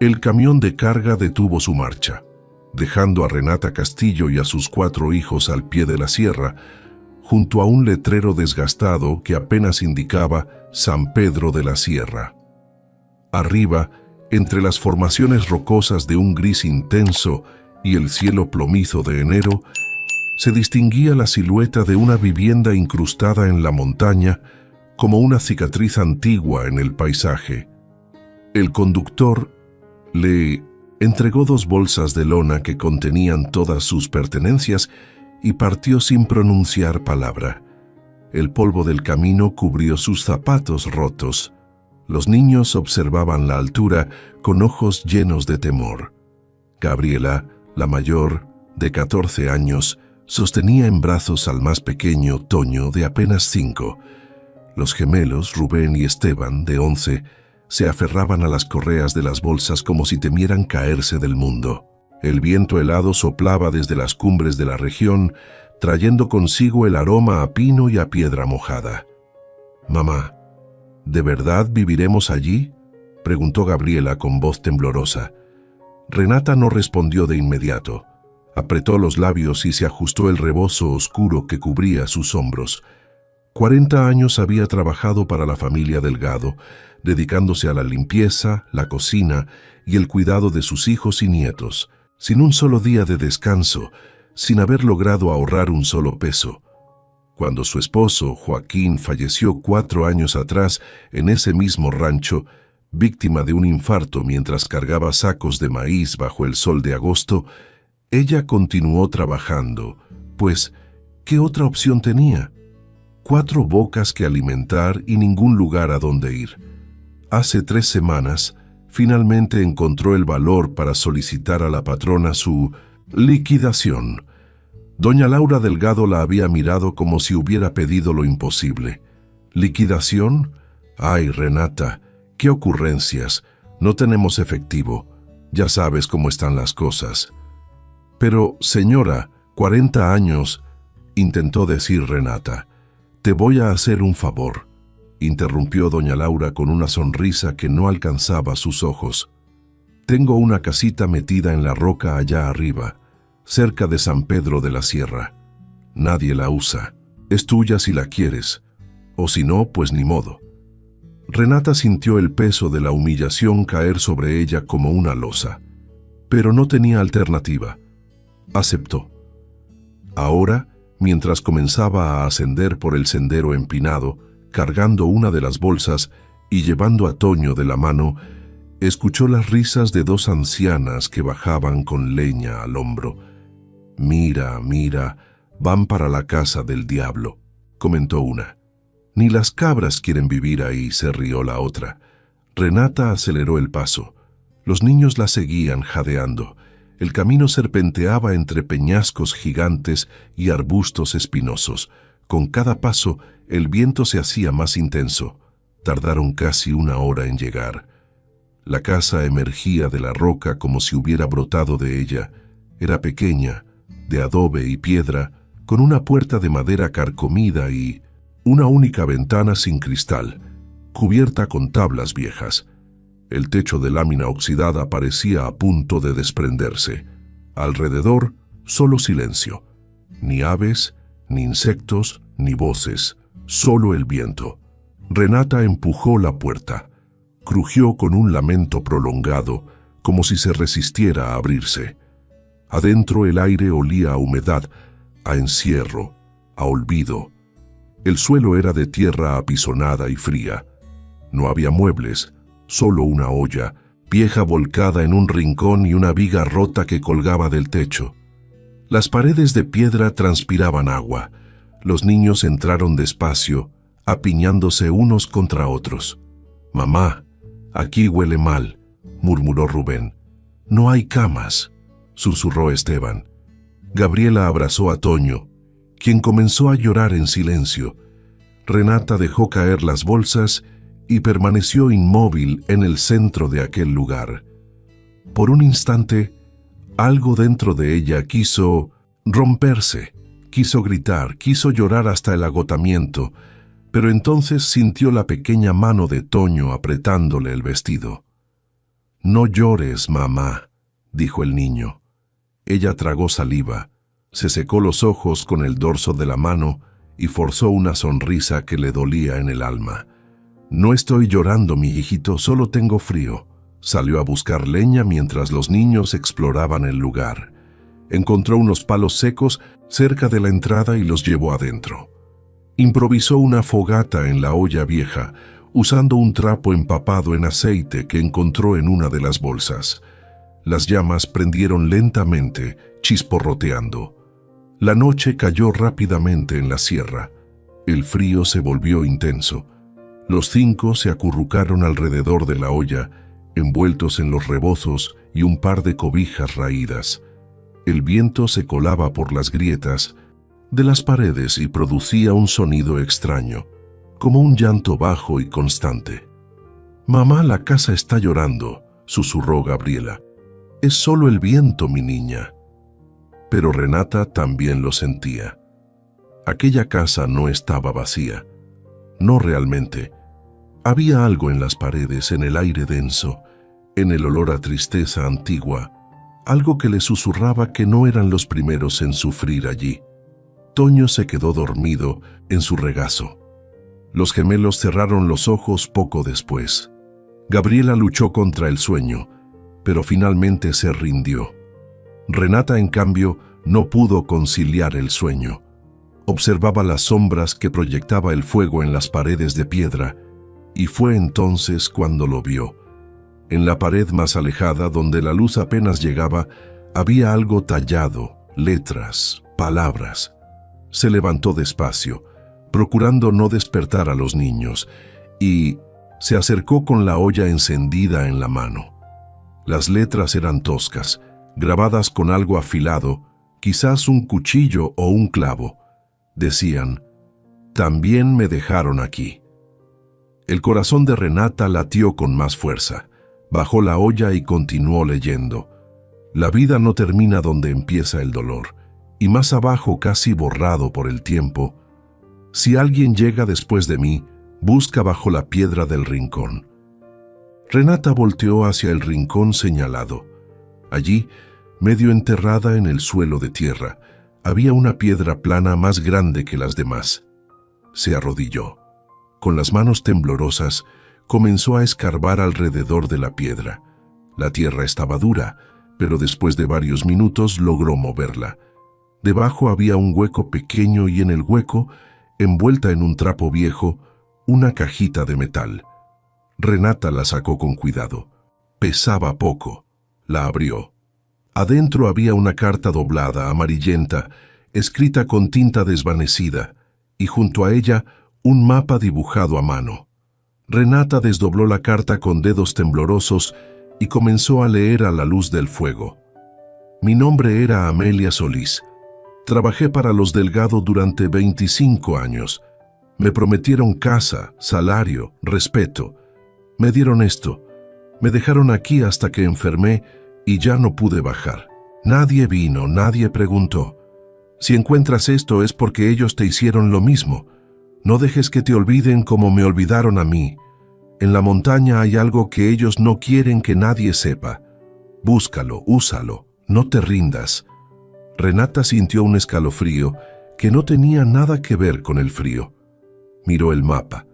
El camión de carga detuvo su marcha, dejando a Renata Castillo y a sus 4 hijos al pie de la sierra, junto a un letrero desgastado que apenas indicaba San Pedro de la Sierra. Arriba, entre las formaciones rocosas de un gris intenso y el cielo plomizo de enero, se distinguía la silueta de una vivienda incrustada en la montaña como una cicatriz antigua en el paisaje. El conductor le entregó 2 bolsas de lona que contenían todas sus pertenencias y partió sin pronunciar palabra. El polvo del camino cubrió sus zapatos rotos. Los niños observaban la altura con ojos llenos de temor. Gabriela, la mayor, de 14 años, sostenía en brazos al más pequeño, Toño, de apenas 5. Los gemelos, Rubén y Esteban, de 11, se aferraban a las correas de las bolsas como si temieran caerse del mundo. El viento helado soplaba desde las cumbres de la región, trayendo consigo el aroma a pino y a piedra mojada. «Mamá, ¿de verdad viviremos allí?», preguntó Gabriela con voz temblorosa. Renata no respondió de inmediato. Apretó los labios y se ajustó el rebozo oscuro que cubría sus hombros. 40 años había trabajado para la familia Delgado, dedicándose a la limpieza, la cocina y el cuidado de sus hijos y nietos, sin un solo día de descanso, sin haber logrado ahorrar un solo peso. Cuando su esposo, Joaquín, falleció 4 años atrás en ese mismo rancho, víctima de un infarto mientras cargaba sacos de maíz bajo el sol de agosto, ella continuó trabajando, pues, ¿qué otra opción tenía? 4 bocas que alimentar y ningún lugar a donde ir. Hace 3 semanas, finalmente encontró el valor para solicitar a la patrona su liquidación. Doña Laura Delgado la había mirado como si hubiera pedido lo imposible. ¿Liquidación? Ay, Renata, qué ocurrencias. No tenemos efectivo. Ya sabes cómo están las cosas. Pero, señora, 40 años, intentó decir Renata. Te voy a hacer un favor, interrumpió doña Laura con una sonrisa que no alcanzaba sus ojos. Tengo una casita metida en la roca allá arriba, cerca de San Pedro de la Sierra. Nadie la usa. Es tuya si la quieres, o si no, pues ni modo. Renata sintió el peso de la humillación caer sobre ella como una losa, pero no tenía alternativa. Aceptó. Ahora, mientras comenzaba a ascender por el sendero empinado, cargando una de las bolsas y llevando a Toño de la mano, escuchó las risas de 2 ancianas que bajaban con leña al hombro. «Mira, mira, van para la casa del diablo», comentó una. «Ni las cabras quieren vivir ahí», se rió la otra. Renata aceleró el paso. Los niños la seguían jadeando. El camino serpenteaba entre peñascos gigantes y arbustos espinosos. Con cada paso, el viento se hacía más intenso. Tardaron casi 1 hora en llegar. La casa emergía de la roca como si hubiera brotado de ella. Era pequeña, de adobe y piedra, con una puerta de madera carcomida y una única ventana sin cristal, cubierta con tablas viejas. El techo de lámina oxidada parecía a punto de desprenderse. Alrededor, solo silencio. Ni aves, ni insectos, ni voces, solo el viento. Renata empujó la puerta. Crujió con un lamento prolongado, como si se resistiera a abrirse. Adentro el aire olía a humedad, a encierro, a olvido. El suelo era de tierra apisonada y fría. No había muebles, solo una olla, vieja volcada en un rincón y una viga rota que colgaba del techo. Las paredes de piedra transpiraban agua. Los niños entraron despacio, apiñándose unos contra otros. «Mamá, aquí huele mal», murmuró Rubén. «No hay camas», susurró Esteban. Gabriela abrazó a Toño, quien comenzó a llorar en silencio. Renata dejó caer las bolsas y permaneció inmóvil en el centro de aquel lugar. Por un instante, algo dentro de ella quiso romperse, quiso gritar, quiso llorar hasta el agotamiento, pero entonces sintió la pequeña mano de Toño apretándole el vestido. No llores, mamá, dijo el niño. Ella tragó saliva, se secó los ojos con el dorso de la mano y forzó una sonrisa que le dolía en el alma. No estoy llorando, mi hijito, solo tengo frío. Salió a buscar leña mientras los niños exploraban el lugar. Encontró unos palos secos cerca de la entrada y los llevó adentro. Improvisó una fogata en la olla vieja, usando un trapo empapado en aceite que encontró en una de las bolsas. Las llamas prendieron lentamente, chisporroteando. La noche cayó rápidamente en la sierra. El frío se volvió intenso. Los 5 se acurrucaron alrededor de la olla, envueltos en los rebozos y un par de cobijas raídas. El viento se colaba por las grietas de las paredes y producía un sonido extraño, como un llanto bajo y constante. «Mamá, la casa está llorando», susurró Gabriela. «Es solo el viento, mi niña». Pero Renata también lo sentía. Aquella casa no estaba vacía. No realmente. Había algo en las paredes, en el aire denso, en el olor a tristeza antigua, algo que le susurraba que no eran los primeros en sufrir allí. Toño se quedó dormido en su regazo. Los gemelos cerraron los ojos poco después. Gabriela luchó contra el sueño, pero finalmente se rindió. Renata, en cambio, no pudo conciliar el sueño. Observaba las sombras que proyectaba el fuego en las paredes de piedra, y fue entonces cuando lo vio. En la pared más alejada, donde la luz apenas llegaba, había algo tallado, letras, palabras. Se levantó despacio, procurando no despertar a los niños, y se acercó con la olla encendida en la mano. Las letras eran toscas, grabadas con algo afilado, quizás un cuchillo o un clavo. Decían: «También me dejaron aquí». El corazón de Renata latió con más fuerza. Bajó la olla y continuó leyendo. La vida no termina donde empieza el dolor, y más abajo, casi borrado por el tiempo: «Si alguien llega después de mí, busca bajo la piedra del rincón». Renata volteó hacia el rincón señalado. Allí, medio enterrada en el suelo de tierra, había una piedra plana más grande que las demás. Se arrodilló. Con las manos temblorosas, comenzó a escarbar alrededor de la piedra. La tierra estaba dura, pero después de varios minutos logró moverla. Debajo había un hueco pequeño y en el hueco, envuelta en un trapo viejo, una cajita de metal. Renata la sacó con cuidado. Pesaba poco. La abrió. Adentro había una carta doblada, amarillenta, escrita con tinta desvanecida, y junto a ella un mapa dibujado a mano. Renata desdobló la carta con dedos temblorosos y comenzó a leer a la luz del fuego. «Mi nombre era Amelia Solís. Trabajé para los Delgado durante 25 años. Me prometieron casa, salario, respeto. Me dieron esto. Me dejaron aquí hasta que enfermé y ya no pude bajar. Nadie vino, nadie preguntó. Si encuentras esto es porque ellos te hicieron lo mismo. No dejes que te olviden como me olvidaron a mí. En la montaña hay algo que ellos no quieren que nadie sepa. Búscalo, úsalo, no te rindas». Renata sintió un escalofrío que no tenía nada que ver con el frío. Miró el mapa.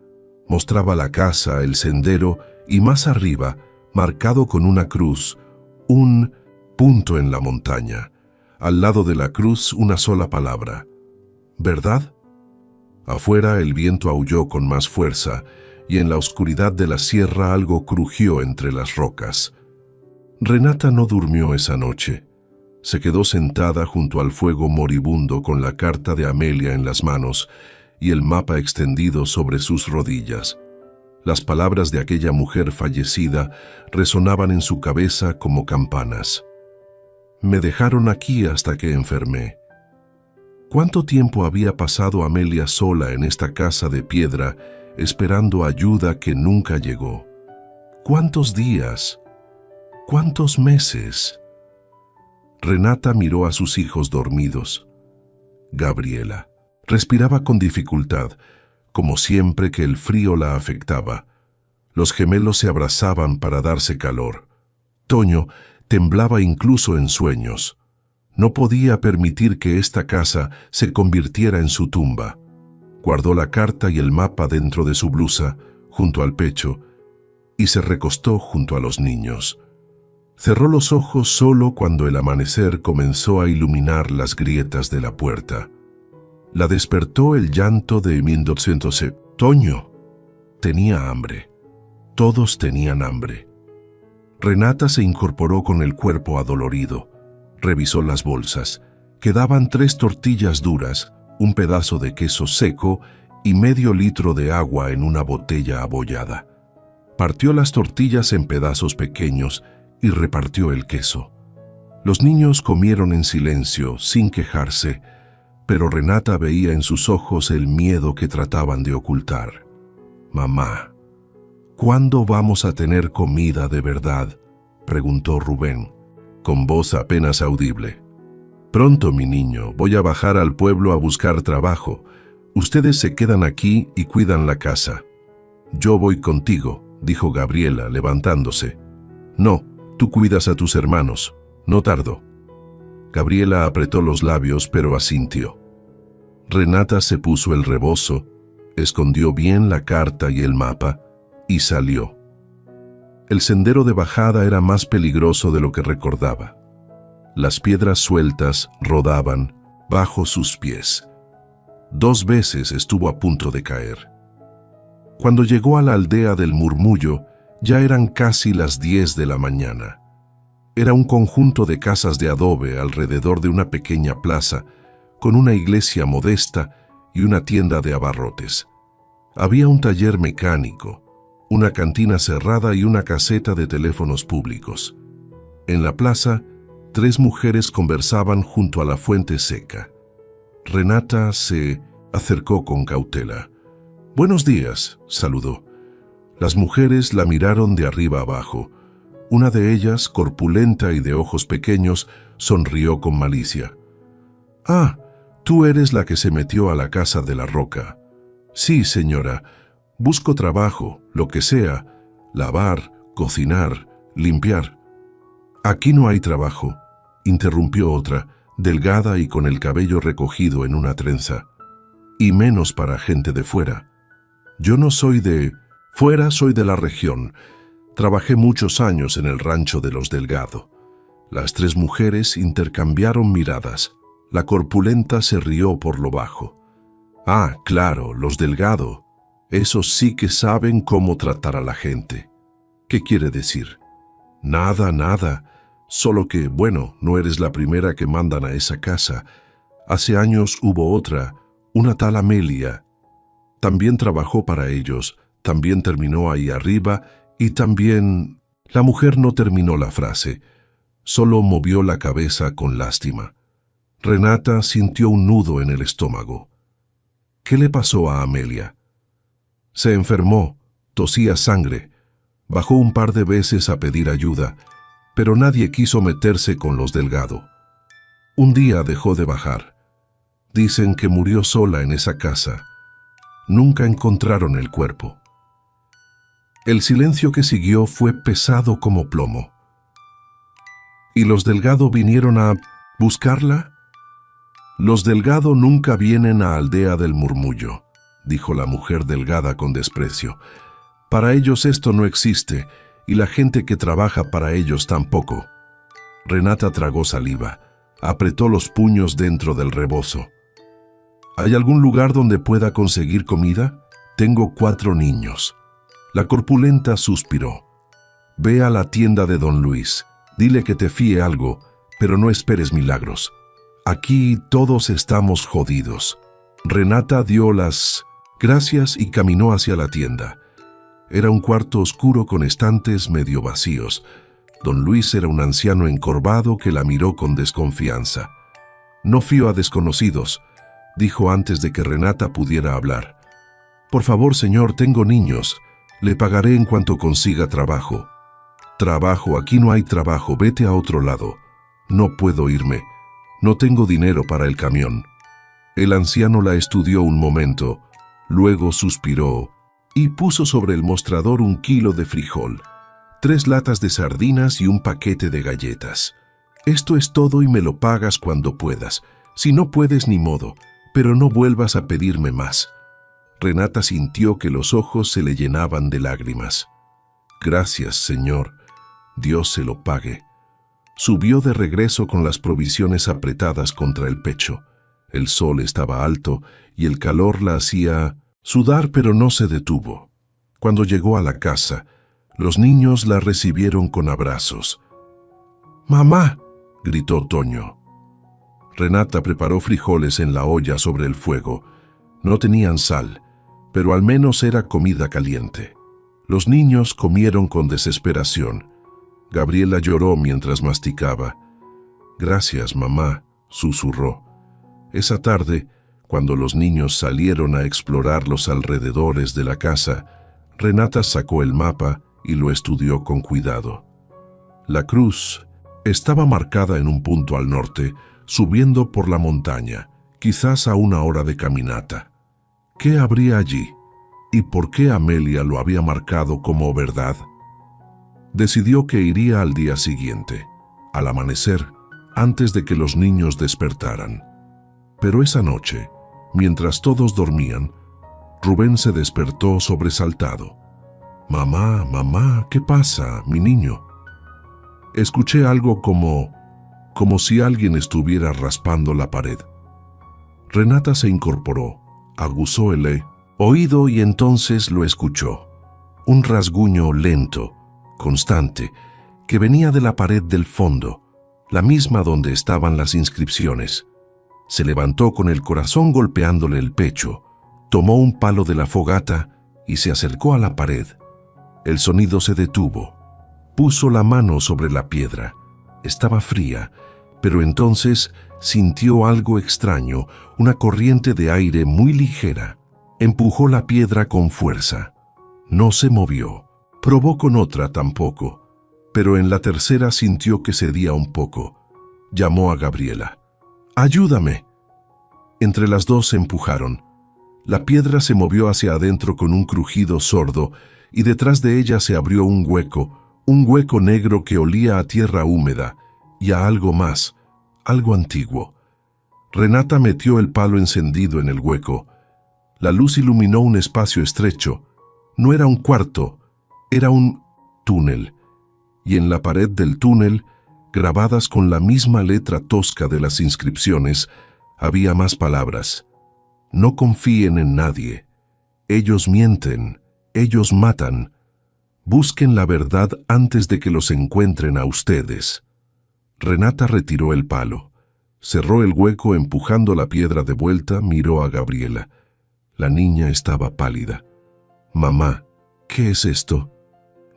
Mostraba la casa, el sendero y más arriba, marcado con una cruz, un punto en la montaña. Al lado de la cruz una sola palabra: «¿Verdad?». Afuera el viento aulló con más fuerza y en la oscuridad de la sierra algo crujió entre las rocas. Renata no durmió esa noche. Se quedó sentada junto al fuego moribundo con la carta de Amelia en las manos y el mapa extendido sobre sus rodillas. Las palabras de aquella mujer fallecida resonaban en su cabeza como campanas. «Me dejaron aquí hasta que enfermé». ¿Cuánto tiempo había pasado Amelia sola en esta casa de piedra, esperando ayuda que nunca llegó? ¿Cuántos días? ¿Cuántos meses? Renata miró a sus hijos dormidos. Gabriela respiraba con dificultad, como siempre que el frío la afectaba. Los gemelos se abrazaban para darse calor. Toño temblaba incluso en sueños. No podía permitir que esta casa se convirtiera en su tumba. Guardó la carta y el mapa dentro de su blusa, junto al pecho, y se recostó junto a los niños. Cerró los ojos solo cuando el amanecer comenzó a iluminar las grietas de la puerta. La despertó el llanto de 1200. Toño tenía hambre. Todos tenían hambre. Renata se incorporó con el cuerpo adolorido. Revisó las bolsas. Quedaban 3 tortillas duras, un pedazo de queso seco y medio litro de agua en una botella abollada. Partió las tortillas en pedazos pequeños y repartió el queso. Los niños comieron en silencio, sin quejarse, pero Renata veía en sus ojos el miedo que trataban de ocultar. «Mamá, ¿cuándo vamos a tener comida de verdad?», preguntó Rubén, con voz apenas audible. «Pronto, mi niño, voy a bajar al pueblo a buscar trabajo. Ustedes se quedan aquí y cuidan la casa». «Yo voy contigo», dijo Gabriela, levantándose. «No, tú cuidas a tus hermanos. No tardo». Gabriela apretó los labios, pero asintió. Renata se puso el rebozo, escondió bien la carta y el mapa y salió. El sendero de bajada era más peligroso de lo que recordaba. Las piedras sueltas rodaban bajo sus pies. 2 veces estuvo a punto de caer. Cuando llegó a la aldea del Murmullo, ya eran casi las 10 de la mañana. Era un conjunto de casas de adobe alrededor de una pequeña plaza, con una iglesia modesta y una tienda de abarrotes. Había un taller mecánico, una cantina cerrada y una caseta de teléfonos públicos. En la plaza, 3 mujeres conversaban junto a la fuente seca. Renata se acercó con cautela. «Buenos días», saludó. Las mujeres la miraron de arriba abajo. Una de ellas, corpulenta y de ojos pequeños, sonrió con malicia. «Ah, tú eres la que se metió a la casa de la Roca». «Sí, señora. Busco trabajo, lo que sea. Lavar, cocinar, limpiar». «Aquí no hay trabajo», interrumpió otra, delgada y con el cabello recogido en una trenza. «Y menos para gente de fuera. Yo no soy de fuera, soy de la región. Trabajé muchos años en el rancho de los Delgado». Las 3 mujeres intercambiaron miradas. La corpulenta se rió por lo bajo. «Ah, claro, los Delgado. Esos sí que saben cómo tratar a la gente». «¿Qué quiere decir?» «Nada, nada. Solo que, bueno, no eres la primera que mandan a esa casa. Hace años hubo otra, una tal Amelia. También trabajó para ellos, también terminó ahí arriba y también...». La mujer no terminó la frase, solo movió la cabeza con lástima. Renata sintió un nudo en el estómago. ¿Qué le pasó a Amelia? Se enfermó, tosía sangre, bajó un par de veces a pedir ayuda, pero nadie quiso meterse con los Delgado. Un día dejó de bajar. Dicen que murió sola en esa casa. Nunca encontraron el cuerpo. El silencio que siguió fue pesado como plomo. ¿Y los Delgado vinieron a buscarla? «Los Delgado nunca vienen a Aldea del Murmullo», dijo la mujer delgada con desprecio. «Para ellos esto no existe, y la gente que trabaja para ellos tampoco». Renata tragó saliva, apretó los puños dentro del rebozo. «¿Hay algún lugar donde pueda conseguir comida? Tengo 4 niños». La corpulenta suspiró. «Ve a la tienda de don Luis, dile que te fíe algo, pero no esperes milagros. Aquí todos estamos jodidos». Renata dio las gracias y caminó hacia la tienda. Era un cuarto oscuro con estantes medio vacíos. Don Luis era un anciano encorvado que la miró con desconfianza. «No fío a desconocidos», dijo antes de que Renata pudiera hablar. «Por favor, señor, tengo niños. Le pagaré en cuanto consiga trabajo». «Trabajo, aquí no hay trabajo, vete a otro lado». «No puedo irme. No tengo dinero para el camión». El anciano la estudió un momento, luego suspiró y puso sobre el mostrador 1 kilo de frijol. 3 latas de sardinas y un paquete de galletas. Esto es todo y me lo pagas cuando puedas. Si no puedes, ni modo, pero no vuelvas a pedirme más. Renata sintió que los ojos se le llenaban de lágrimas. Gracias, señor. Dios se lo pague. Subió de regreso con las provisiones apretadas contra el pecho. El sol estaba alto y el calor la hacía sudar, pero no se detuvo. Cuando llegó a la casa, los niños la recibieron con abrazos. «¡Mamá!», gritó Toño. Renata preparó frijoles en la olla sobre el fuego. No tenían sal, pero al menos era comida caliente. Los niños comieron con desesperación. Gabriela lloró mientras masticaba. «Gracias, mamá», susurró. Esa tarde, cuando los niños salieron a explorar los alrededores de la casa, Renata sacó el mapa y lo estudió con cuidado. La cruz estaba marcada en un punto al norte, subiendo por la montaña, quizás a 1 hora de caminata. ¿Qué habría allí? ¿Y por qué Amelia lo había marcado como verdad? Decidió que iría al día siguiente, al amanecer, antes de que los niños despertaran. Pero esa noche, mientras todos dormían, Rubén se despertó sobresaltado. «Mamá, mamá, ¿qué pasa, mi niño?». Escuché algo como si alguien estuviera raspando la pared. Renata se incorporó, aguzó el oído y entonces lo escuchó. Un rasguño lento, constante, que venía de la pared del fondo, la misma donde estaban las inscripciones. Se levantó con el corazón golpeándole el pecho, tomó un palo de la fogata y se acercó a la pared. El sonido se detuvo. Puso la mano sobre la piedra. Estaba fría, pero entonces sintió algo extraño, una corriente de aire muy ligera. Empujó la piedra con fuerza. No se movió. Probó con otra tampoco, pero en la tercera sintió que cedía un poco. Llamó a Gabriela. «¡Ayúdame!». Entre las dos se empujaron. La piedra se movió hacia adentro con un crujido sordo y detrás de ella se abrió un hueco negro que olía a tierra húmeda y a algo más, algo antiguo. Renata metió el palo encendido en el hueco. La luz iluminó un espacio estrecho. No era un cuarto, era un túnel. Y en la pared del túnel, grabadas con la misma letra tosca de las inscripciones, había más palabras. «No confíen en nadie. Ellos mienten, ellos matan. Busquen la verdad antes de que los encuentren a ustedes». Renata retiró el palo. Cerró el hueco empujando la piedra de vuelta, miró a Gabriela. La niña estaba pálida. «Mamá, ¿qué es esto?».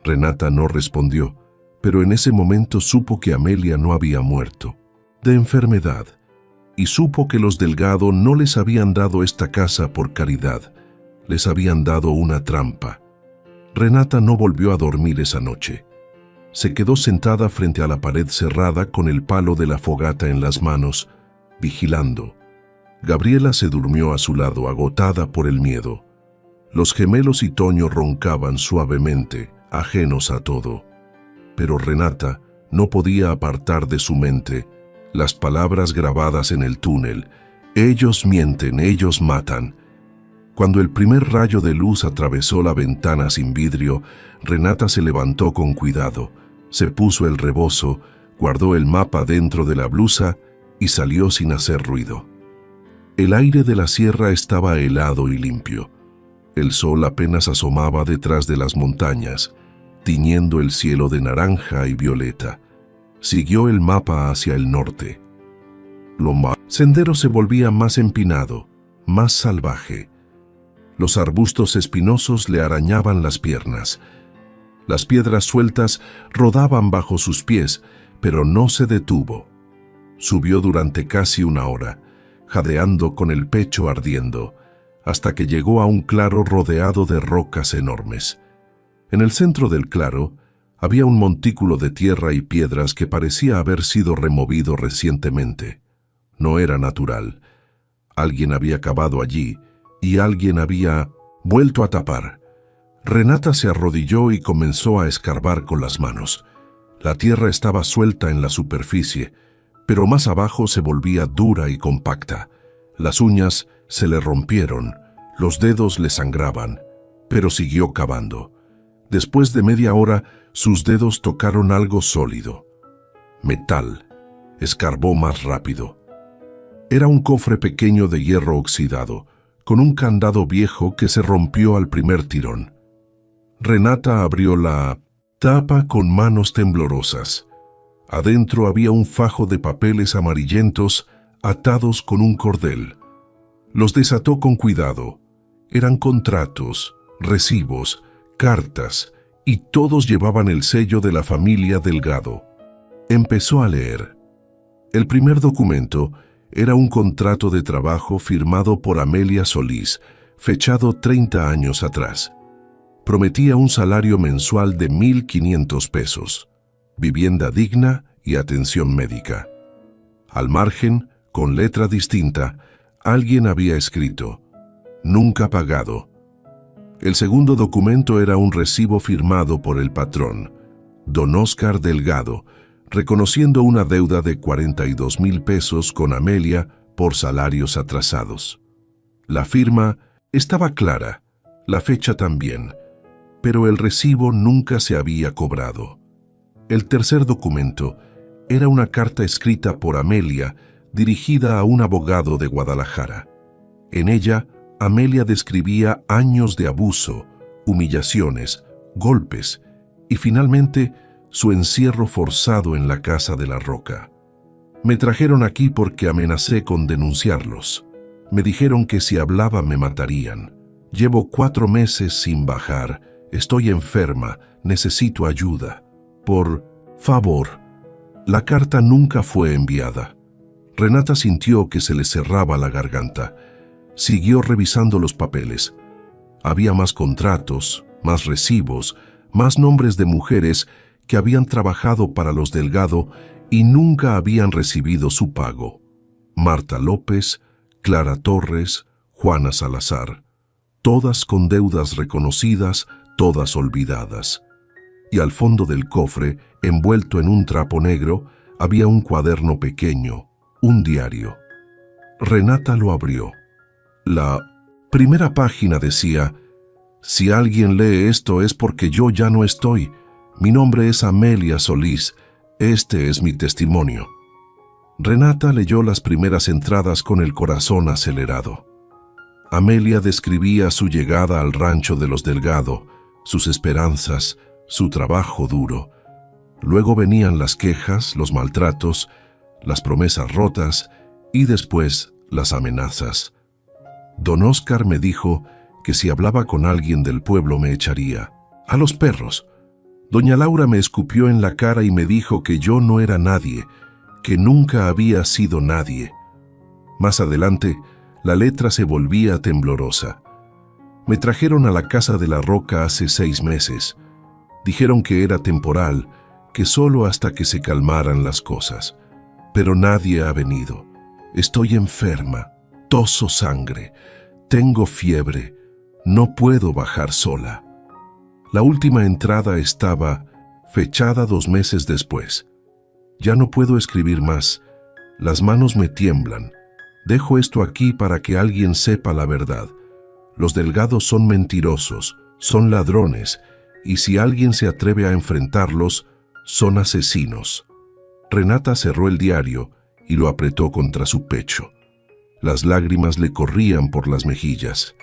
Renata no respondió, pero en ese momento supo que Amelia no había muerto, de enfermedad, y supo que los Delgado no les habían dado esta casa por caridad, les habían dado una trampa. Renata no volvió a dormir esa noche. Se quedó sentada frente a la pared cerrada con el palo de la fogata en las manos, vigilando. Gabriela se durmió a su lado, agotada por el miedo. Los gemelos y Toño roncaban suavemente, ajenos a todo. Pero Renata no podía apartar de su mente las palabras grabadas en el túnel. «Ellos mienten, ellos matan». Cuando el primer rayo de luz atravesó la ventana sin vidrio, Renata se levantó con cuidado, se puso el rebozo, guardó el mapa dentro de la blusa y salió sin hacer ruido. El aire de la sierra estaba helado y limpio. El sol apenas asomaba detrás de las montañas, tiñendo el cielo de naranja y violeta. Siguió el mapa hacia el norte. El sendero se volvía más empinado, más salvaje. Los arbustos espinosos le arañaban las piernas. Las piedras sueltas rodaban bajo sus pies, pero no se detuvo. Subió durante casi 1 hora, jadeando con el pecho ardiendo, hasta que llegó a un claro rodeado de rocas enormes. En el centro del claro había un montículo de tierra y piedras que parecía haber sido removido recientemente. No era natural. Alguien había cavado allí y alguien había vuelto a tapar. Renata se arrodilló y comenzó a escarbar con las manos. La tierra estaba suelta en la superficie, pero más abajo se volvía dura y compacta. Las uñas se le rompieron, los dedos le sangraban, pero siguió cavando. Después de media hora, sus dedos tocaron algo sólido. Metal. Escarbó más rápido. Era un cofre pequeño de hierro oxidado, con un candado viejo que se rompió al primer tirón. Renata abrió la tapa con manos temblorosas. Adentro había un fajo de papeles amarillentos atados con un cordel. Los desató con cuidado. Eran contratos, recibos, cartas, y todos llevaban el sello de la familia Delgado. Empezó a leer. El primer documento era un contrato de trabajo firmado por Amelia Solís, fechado 30 años atrás. Prometía un salario mensual de 1,500 pesos, vivienda digna y atención médica. Al margen, con letra distinta, alguien había escrito: nunca pagado. El segundo documento era un recibo firmado por el patrón, don Óscar Delgado, reconociendo una deuda de 42,000 pesos con Amelia por salarios atrasados. La firma estaba clara, la fecha también, pero el recibo nunca se había cobrado. El tercer documento era una carta escrita por Amelia dirigida a un abogado de Guadalajara. En ella, Amelia describía años de abuso, humillaciones, golpes y finalmente su encierro forzado en la casa de la Roca. Me trajeron aquí porque amenacé con denunciarlos. Me dijeron que si hablaba me matarían. Llevo 4 meses sin bajar. Estoy enferma. Necesito ayuda. Por favor. La carta nunca fue enviada. Renata sintió que se le cerraba la garganta. Siguió revisando los papeles. Había más contratos, más recibos, más nombres de mujeres que habían trabajado para los Delgado y nunca habían recibido su pago. Marta López, Clara Torres, Juana Salazar, todas con deudas reconocidas, todas olvidadas. Y al fondo del cofre, envuelto en un trapo negro, había un cuaderno pequeño, un diario. Renata lo abrió. La primera página decía: si alguien lee esto es porque yo ya no estoy. Mi nombre es Amelia Solís. Este es mi testimonio. Renata leyó las primeras entradas con el corazón acelerado. Amelia describía su llegada al rancho de los Delgado, sus esperanzas, su trabajo duro. Luego venían las quejas, los maltratos, las promesas rotas y después las amenazas. Don Óscar me dijo que si hablaba con alguien del pueblo me echaría. A los perros. Doña Laura me escupió en la cara y me dijo que yo no era nadie, que nunca había sido nadie. Más adelante, la letra se volvía temblorosa. Me trajeron a la casa de la Roca hace 6 meses. Dijeron que era temporal, que solo hasta que se calmaran las cosas. Pero nadie ha venido. Estoy enferma, toso sangre, tengo fiebre, no puedo bajar sola. La última entrada estaba fechada 2 meses después. Ya no puedo escribir más. Las manos me tiemblan. Dejo esto aquí para que alguien sepa la verdad. Los Delgados son mentirosos, son ladrones, y si alguien se atreve a enfrentarlos, son asesinos. Renata cerró el diario y lo apretó contra su pecho. Las lágrimas le corrían por las mejillas.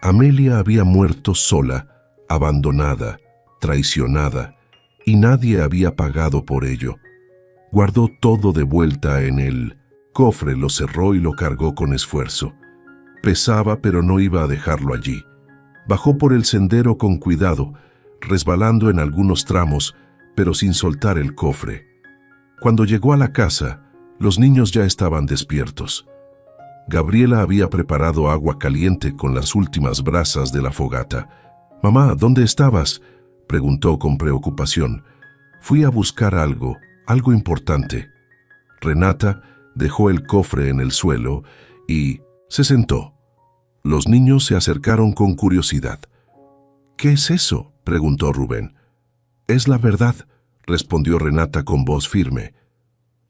Amelia había muerto sola, abandonada, traicionada, y nadie había pagado por ello. Guardó todo de vuelta en el cofre, lo cerró y lo cargó con esfuerzo. Pesaba, pero no iba a dejarlo allí. Bajó por el sendero con cuidado, resbalando en algunos tramos, pero sin soltar el cofre. Cuando llegó a la casa, los niños ya estaban despiertos. Gabriela había preparado agua caliente con las últimas brasas de la fogata. «Mamá, ¿dónde estabas?», preguntó con preocupación. «Fui a buscar algo importante». Renata dejó el cofre en el suelo y se sentó. Los niños se acercaron con curiosidad. ¿Qué es eso?, preguntó Rubén. Es la verdad, respondió Renata con voz firme.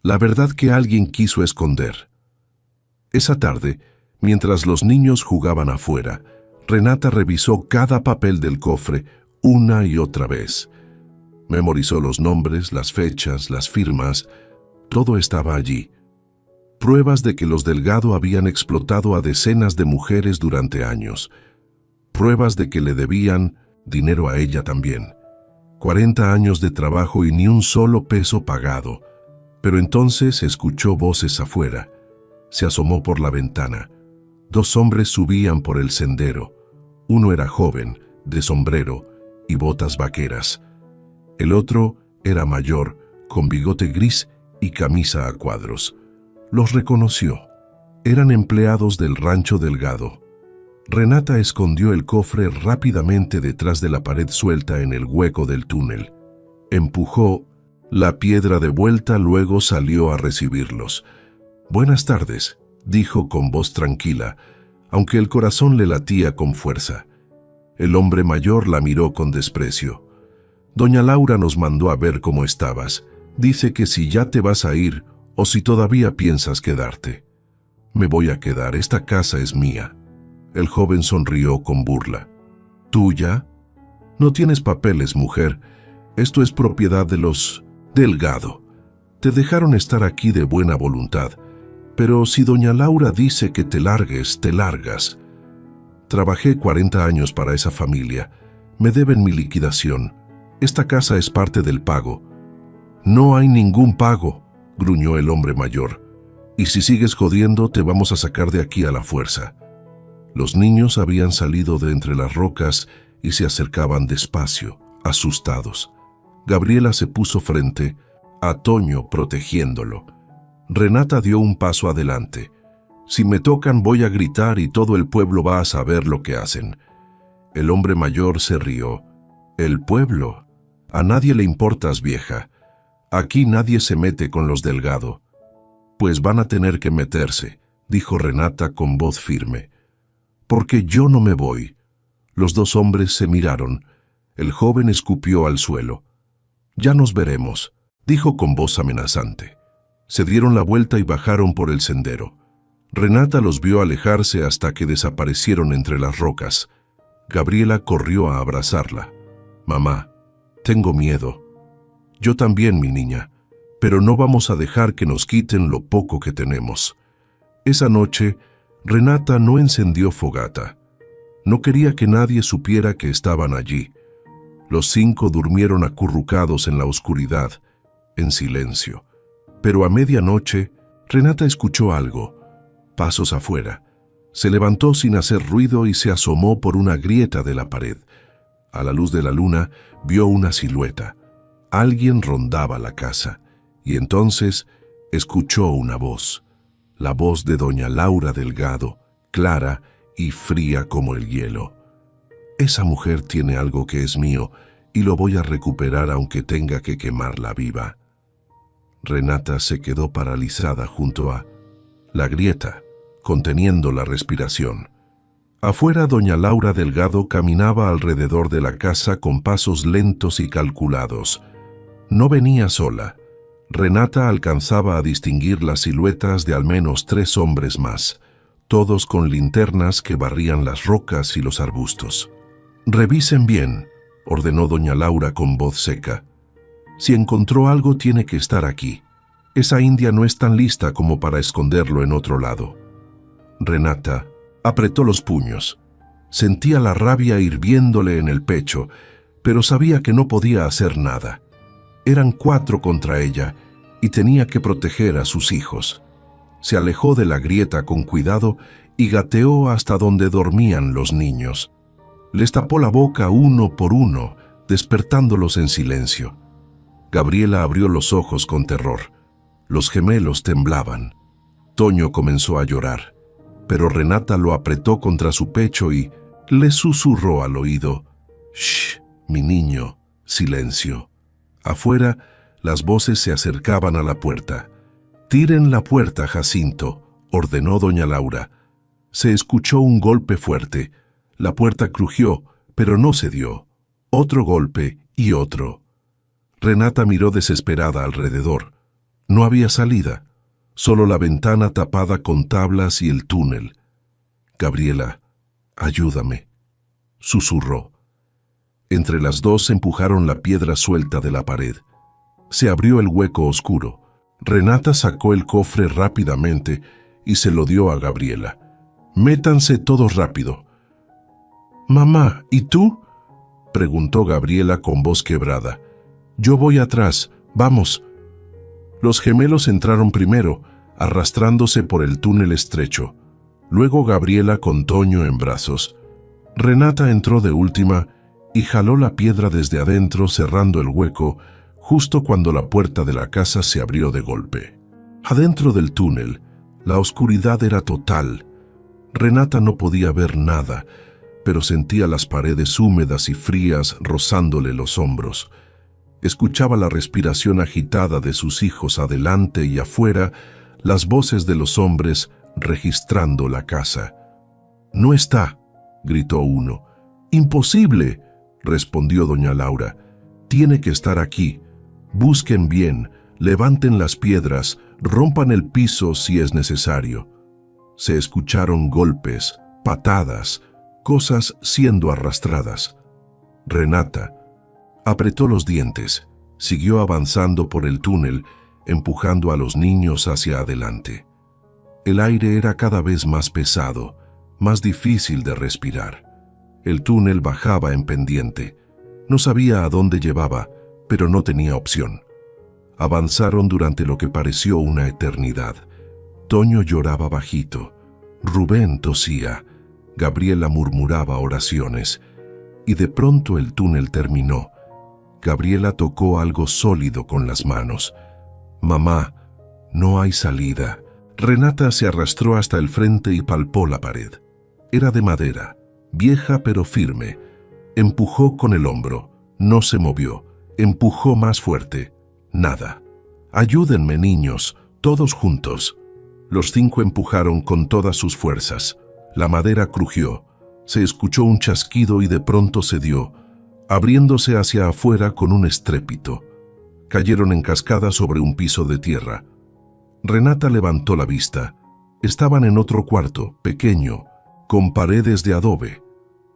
La verdad que alguien quiso esconder. Esa tarde, mientras los niños jugaban afuera, Renata revisó cada papel del cofre una y otra vez. Memorizó los nombres, las fechas, las firmas. Todo estaba allí. Pruebas de que los Delgado habían explotado a decenas de mujeres durante años. Pruebas de que le debían dinero a ella también. 40 años de trabajo y ni un solo peso pagado. Pero entonces escuchó voces afuera. Se asomó por la ventana. 2 hombres subían por el sendero. Uno era joven, de sombrero y botas vaqueras. El otro era mayor, con bigote gris y camisa a cuadros. Los reconoció. Eran empleados del rancho Delgado. Renata escondió el cofre rápidamente detrás de la pared suelta en el hueco del túnel. Empujó la piedra de vuelta, luego salió a recibirlos. «Buenas tardes», dijo con voz tranquila, aunque el corazón le latía con fuerza. El hombre mayor la miró con desprecio. «Doña Laura nos mandó a ver cómo estabas. Dice que si ya te vas a ir o si todavía piensas quedarte». «Me voy a quedar, esta casa es mía». El joven sonrió con burla. «¿Tuya? No tienes papeles, mujer. Esto es propiedad de los Delgado. Te dejaron estar aquí de buena voluntad, pero si doña Laura dice que te largues, te largas. Trabajé 40 años para esa familia. Me deben mi liquidación. Esta casa es parte del pago». «No hay ningún pago», gruñó el hombre mayor. «Y si sigues jodiendo, te vamos a sacar de aquí a la fuerza». Los niños habían salido de entre las rocas y se acercaban despacio, asustados. Gabriela se puso frente a Toño protegiéndolo. Renata dio un paso adelante. «Si me tocan voy a gritar y todo el pueblo va a saber lo que hacen». El hombre mayor se rió. «¿El pueblo? A nadie le importas, vieja. Aquí nadie se mete con los Delgado». «Pues van a tener que meterse», dijo Renata con voz firme. «Porque yo no me voy». Los 2 hombres se miraron. El joven escupió al suelo. «Ya nos veremos», dijo con voz amenazante. Se dieron la vuelta y bajaron por el sendero. Renata los vio alejarse hasta que desaparecieron entre las rocas. Gabriela corrió a abrazarla. «Mamá, tengo miedo». «Yo también, mi niña, pero no vamos a dejar que nos quiten lo poco que tenemos». Esa noche, Renata no encendió fogata. No quería que nadie supiera que estaban allí. Los 5 durmieron acurrucados en la oscuridad, en silencio. Pero a medianoche, Renata escuchó algo. Pasos afuera. Se levantó sin hacer ruido y se asomó por una grieta de la pared. A la luz de la luna, vio una silueta. Alguien rondaba la casa. Y entonces escuchó una voz. La voz de doña Laura Delgado, clara y fría como el hielo. «Esa mujer tiene algo que es mío y lo voy a recuperar aunque tenga que quemarla viva». Renata se quedó paralizada junto a la grieta, conteniendo la respiración. Afuera, doña Laura Delgado caminaba alrededor de la casa con pasos lentos y calculados. No venía sola. Renata alcanzaba a distinguir las siluetas de al menos 3 hombres más, todos con linternas que barrían las rocas y los arbustos. «Revisen bien», ordenó doña Laura con voz seca. «Si encontró algo tiene que estar aquí. Esa india no es tan lista como para esconderlo en otro lado». Renata apretó los puños. Sentía la rabia hirviéndole en el pecho, pero sabía que no podía hacer nada. Eran 4 contra ella y tenía que proteger a sus hijos. Se alejó de la grieta con cuidado y gateó hasta donde dormían los niños. Les tapó la boca uno por uno, despertándolos en silencio. Gabriela abrió los ojos con terror. Los gemelos temblaban. Toño comenzó a llorar, pero Renata lo apretó contra su pecho y le susurró al oído: «Shh, mi niño, silencio». Afuera, las voces se acercaban a la puerta. «Tiren la puerta, Jacinto», ordenó doña Laura. Se escuchó un golpe fuerte. La puerta crujió, pero no cedió. Otro golpe y otro. Renata miró desesperada alrededor. No había salida, solo la ventana tapada con tablas y el túnel. «Gabriela, ayúdame», susurró. Entre las dos empujaron la piedra suelta de la pared. Se abrió el hueco oscuro. Renata sacó el cofre rápidamente y se lo dio a Gabriela. «Métanse todos rápido». «Mamá, ¿y tú?», preguntó Gabriela con voz quebrada. «Yo voy atrás, vamos». Los gemelos entraron primero, arrastrándose por el túnel estrecho. Luego Gabriela con Toño en brazos. Renata entró de última y jaló la piedra desde adentro, cerrando el hueco, justo cuando la puerta de la casa se abrió de golpe. Adentro del túnel, la oscuridad era total. Renata no podía ver nada, pero sentía las paredes húmedas y frías rozándole los hombros. Escuchaba la respiración agitada de sus hijos adelante y afuera, las voces de los hombres registrando la casa. «No está», gritó uno. «Imposible», respondió doña Laura. «Tiene que estar aquí. Busquen bien, levanten las piedras, rompan el piso si es necesario». Se escucharon golpes, patadas, cosas siendo arrastradas. Renata apretó los dientes, siguió avanzando por el túnel, empujando a los niños hacia adelante. El aire era cada vez más pesado, más difícil de respirar. El túnel bajaba en pendiente. No sabía a dónde llevaba, pero no tenía opción. Avanzaron durante lo que pareció una eternidad. Toño lloraba bajito. Rubén tosía. Gabriela murmuraba oraciones. Y de pronto el túnel terminó. Gabriela tocó algo sólido con las manos. «Mamá, no hay salida». Renata se arrastró hasta el frente y palpó la pared. Era de madera, vieja pero firme. Empujó con el hombro. No se movió. Empujó más fuerte. Nada. «Ayúdenme, niños, todos juntos». Los 5 empujaron con todas sus fuerzas. La madera crujió. Se escuchó un chasquido y de pronto cedió, abriéndose hacia afuera con un estrépito. Cayeron en cascada sobre un piso de tierra. Renata levantó la vista. Estaban en otro cuarto, pequeño, con paredes de adobe,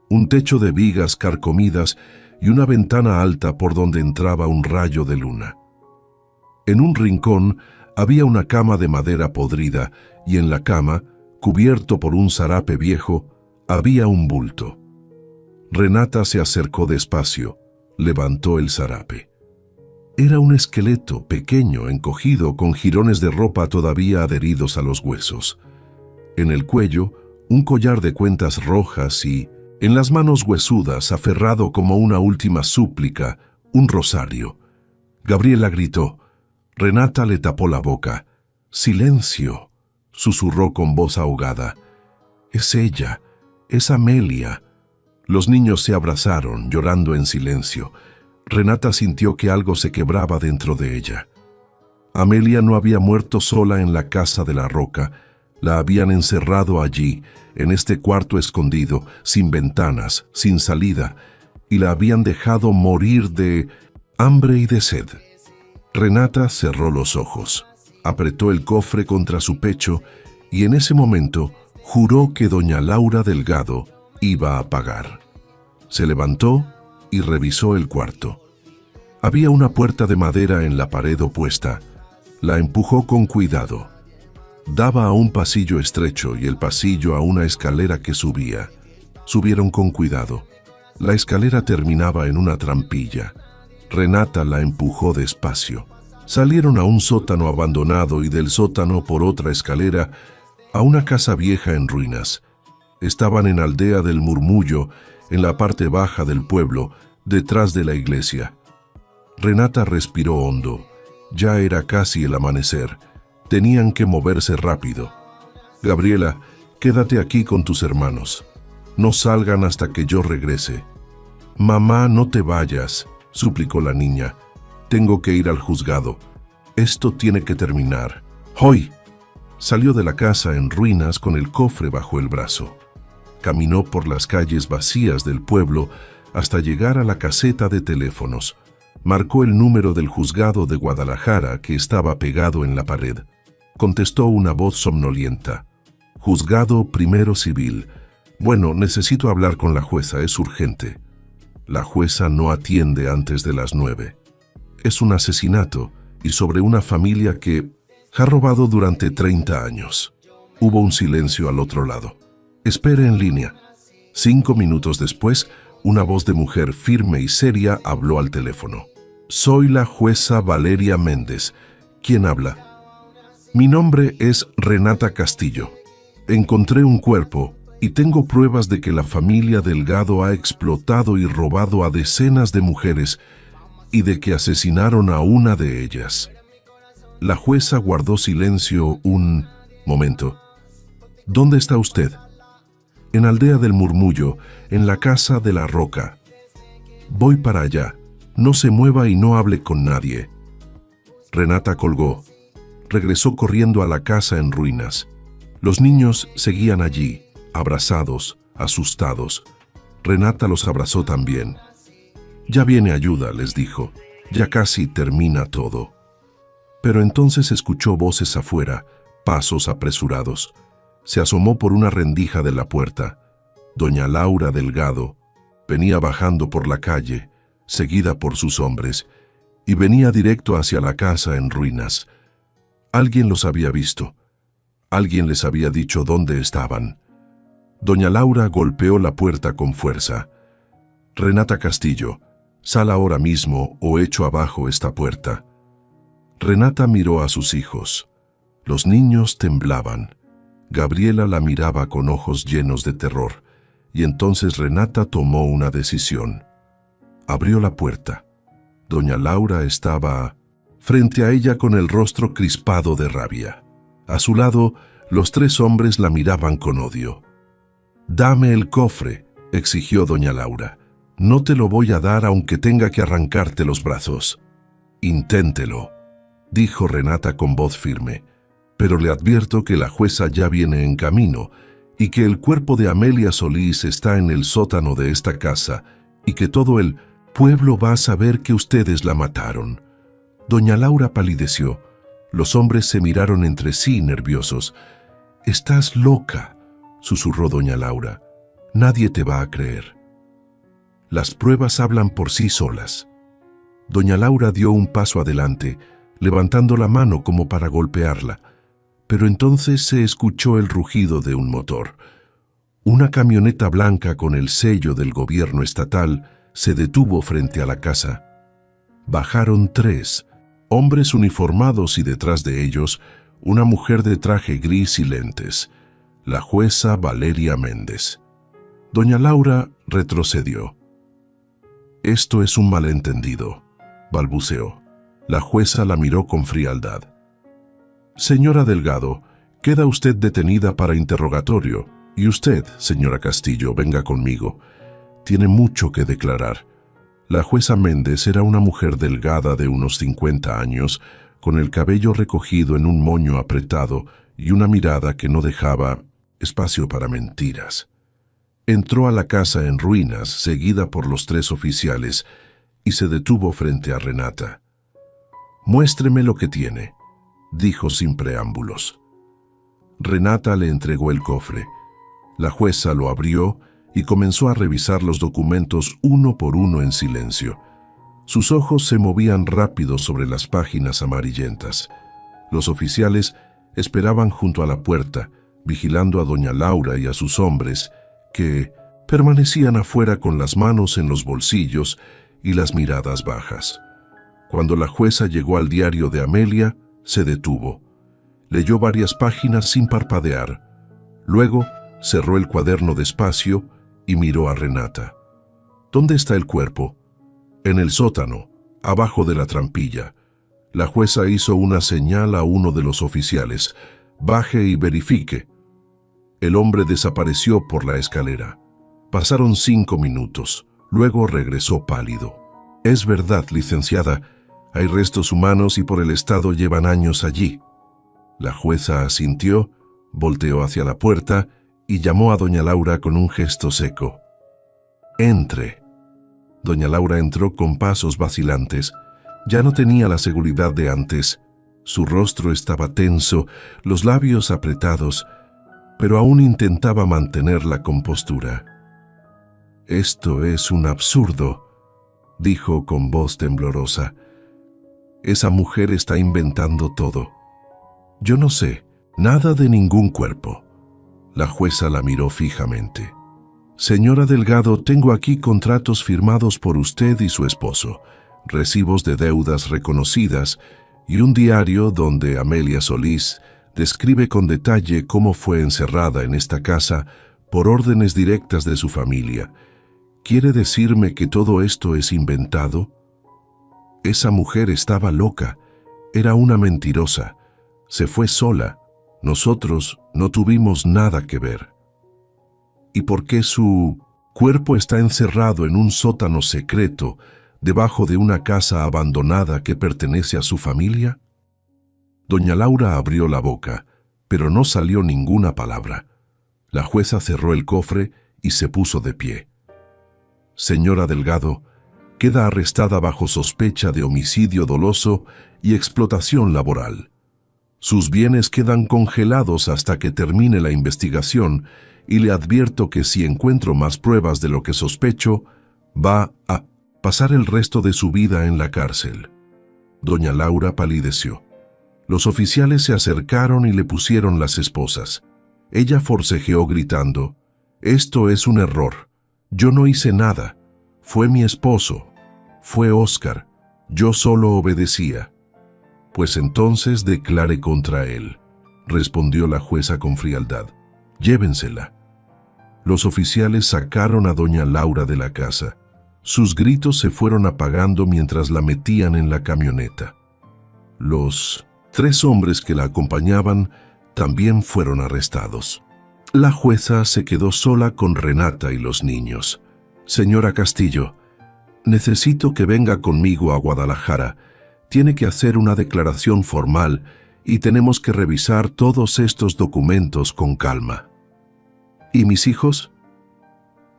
un techo de vigas carcomidas y una ventana alta por donde entraba un rayo de luna. En un rincón había una cama de madera podrida y en la cama, cubierto por un zarape viejo, había un bulto. Renata se acercó despacio, levantó el zarape. Era un esqueleto pequeño, encogido, con jirones de ropa todavía adheridos a los huesos. En el cuello, un collar de cuentas rojas y, en las manos huesudas, aferrado como una última súplica, un rosario. Gabriela gritó. Renata le tapó la boca. «Silencio», susurró con voz ahogada. «Es ella, es Amelia». Los niños se abrazaron, llorando en silencio. Renata sintió que algo se quebraba dentro de ella. Amelia no había muerto sola en la casa de la roca. La habían encerrado allí, en este cuarto escondido, sin ventanas, sin salida, y la habían dejado morir de hambre y de sed. Renata cerró los ojos, apretó el cofre contra su pecho y en ese momento juró que doña Laura Delgado iba a pagar. Se levantó y revisó el cuarto. Había una puerta de madera en la pared opuesta. La empujó con cuidado. Daba a un pasillo estrecho y el pasillo a una escalera que subía. Subieron con cuidado. La escalera terminaba en una trampilla. Renata la empujó despacio. Salieron a un sótano abandonado y del sótano por otra escalera a una casa vieja en ruinas. Estaban en Aldea del Murmullo, en la parte baja del pueblo, detrás de la iglesia. Renata respiró hondo. Ya era casi el amanecer. Tenían que moverse rápido. «Gabriela, quédate aquí con tus hermanos. No salgan hasta que yo regrese». «Mamá, no te vayas», suplicó la niña. «Tengo que ir al juzgado. Esto tiene que terminar. ¡Hoy!». Salió de la casa en ruinas con el cofre bajo el brazo. Caminó por las calles vacías del pueblo hasta llegar a la caseta de teléfonos. Marcó el número del juzgado de Guadalajara que estaba pegado en la pared. Contestó una voz somnolienta. Juzgado Primero Civil. Bueno, necesito hablar con la jueza, es urgente. La jueza no atiende antes de las 9. Es un asesinato y sobre una familia que ha robado durante 30 años. Hubo un silencio al otro lado. Espere en línea. 5 minutos después, una voz de mujer firme y seria habló al teléfono. Soy la jueza Valeria Méndez. ¿Quién habla? Mi nombre es Renata Castillo. Encontré un cuerpo y tengo pruebas de que la familia Delgado ha explotado y robado a decenas de mujeres y de que asesinaron a una de ellas. La jueza guardó silencio un momento. ¿Dónde está usted? En Aldea del Murmullo, en la casa de la Roca. Voy para allá. No se mueva y no hable con nadie. Renata colgó. Regresó corriendo a la casa en ruinas. Los niños seguían allí, abrazados, asustados. Renata los abrazó también. Ya viene ayuda, les dijo. Ya casi termina todo. Pero entonces escuchó voces afuera, pasos apresurados. Se asomó por una rendija de la puerta. Doña Laura Delgado venía bajando por la calle, seguida por sus hombres, y venía directo hacia la casa en ruinas. Alguien los había visto. Alguien les había dicho dónde estaban. Doña Laura golpeó la puerta con fuerza. Renata Castillo, sal ahora mismo o echo abajo esta puerta. Renata miró a sus hijos. Los niños temblaban. Gabriela la miraba con ojos llenos de terror, y entonces Renata tomó una decisión. Abrió la puerta. Doña Laura estaba frente a ella con el rostro crispado de rabia. A su lado, los 3 hombres la miraban con odio. «Dame el cofre», exigió doña Laura. «No te lo voy a dar aunque tenga que arrancarte los brazos». «Inténtelo», dijo Renata con voz firme. «Pero le advierto que la jueza ya viene en camino y que el cuerpo de Amelia Solís está en el sótano de esta casa y que todo el pueblo va a saber que ustedes la mataron». Doña Laura palideció. Los hombres se miraron entre sí nerviosos. «Estás loca», susurró doña Laura. «Nadie te va a creer. Las pruebas hablan por sí solas». Doña Laura dio un paso adelante, levantando la mano como para golpearla, pero entonces se escuchó el rugido de un motor. Una camioneta blanca con el sello del gobierno estatal se detuvo frente a la casa. Bajaron 3 hombres uniformados y detrás de ellos una mujer de traje gris y lentes, la jueza Valeria Méndez. Doña Laura retrocedió. «Esto es un malentendido», balbuceó. La jueza la miró con frialdad. «Señora Delgado, queda usted detenida para interrogatorio, y usted, señora Castillo, venga conmigo. Tiene mucho que declarar». La jueza Méndez era una mujer delgada de unos 50 años, con el cabello recogido en un moño apretado y una mirada que no dejaba espacio para mentiras. Entró a la casa en ruinas, seguida por los 3 oficiales, y se detuvo frente a Renata. «Muéstreme lo que tiene», dijo sin preámbulos. Renata le entregó el cofre. La jueza lo abrió y comenzó a revisar los documentos uno por uno en silencio. Sus ojos se movían rápido sobre las páginas amarillentas. Los oficiales esperaban junto a la puerta, vigilando a doña Laura y a sus hombres, que permanecían afuera con las manos en los bolsillos y las miradas bajas. Cuando la jueza llegó al diario de Amelia, se detuvo. Leyó varias páginas sin parpadear. Luego cerró el cuaderno despacio y miró a Renata. «¿Dónde está el cuerpo?» «En el sótano, abajo de la trampilla». La jueza hizo una señal a uno de los oficiales. «Baje y verifique». El hombre desapareció por la escalera. Pasaron 5 minutos. Luego regresó pálido. «Es verdad, licenciada. Hay restos humanos y por el Estado llevan años allí». La jueza asintió, volteó hacia la puerta y llamó a doña Laura con un gesto seco. «Entre». Doña Laura entró con pasos vacilantes. Ya no tenía la seguridad de antes. Su rostro estaba tenso, los labios apretados, pero aún intentaba mantener la compostura. «Esto es un absurdo», dijo con voz temblorosa. «Esa mujer está inventando todo. Yo no sé nada de ningún cuerpo». La jueza la miró fijamente. «Señora Delgado, tengo aquí contratos firmados por usted y su esposo, recibos de deudas reconocidas y un diario donde Amelia Solís describe con detalle cómo fue encerrada en esta casa por órdenes directas de su familia. ¿Quiere decirme que todo esto es inventado? Esa mujer estaba loca, era una mentirosa, se fue sola, nosotros no tuvimos nada que ver». ¿Y por qué su cuerpo está encerrado en un sótano secreto debajo de una casa abandonada que pertenece a su familia? Doña Laura abrió la boca, pero no salió ninguna palabra. La jueza cerró el cofre y se puso de pie. «Señora Delgado, queda arrestada bajo sospecha de homicidio doloso y explotación laboral. Sus bienes quedan congelados hasta que termine la investigación y le advierto que si encuentro más pruebas de lo que sospecho, va a pasar el resto de su vida en la cárcel». Doña Laura palideció. Los oficiales se acercaron y le pusieron las esposas. Ella forcejeó gritando: «Esto es un error. Yo no hice nada. Fue mi esposo. Fue Óscar. Yo solo obedecía». «Pues entonces declare contra él», respondió la jueza con frialdad. «Llévensela». Los oficiales sacaron a doña Laura de la casa. Sus gritos se fueron apagando mientras la metían en la camioneta. Los 3 hombres que la acompañaban también fueron arrestados. La jueza se quedó sola con Renata y los niños. «Señora Castillo, necesito que venga conmigo a Guadalajara. Tiene que hacer una declaración formal y tenemos que revisar todos estos documentos con calma». «¿Y mis hijos?»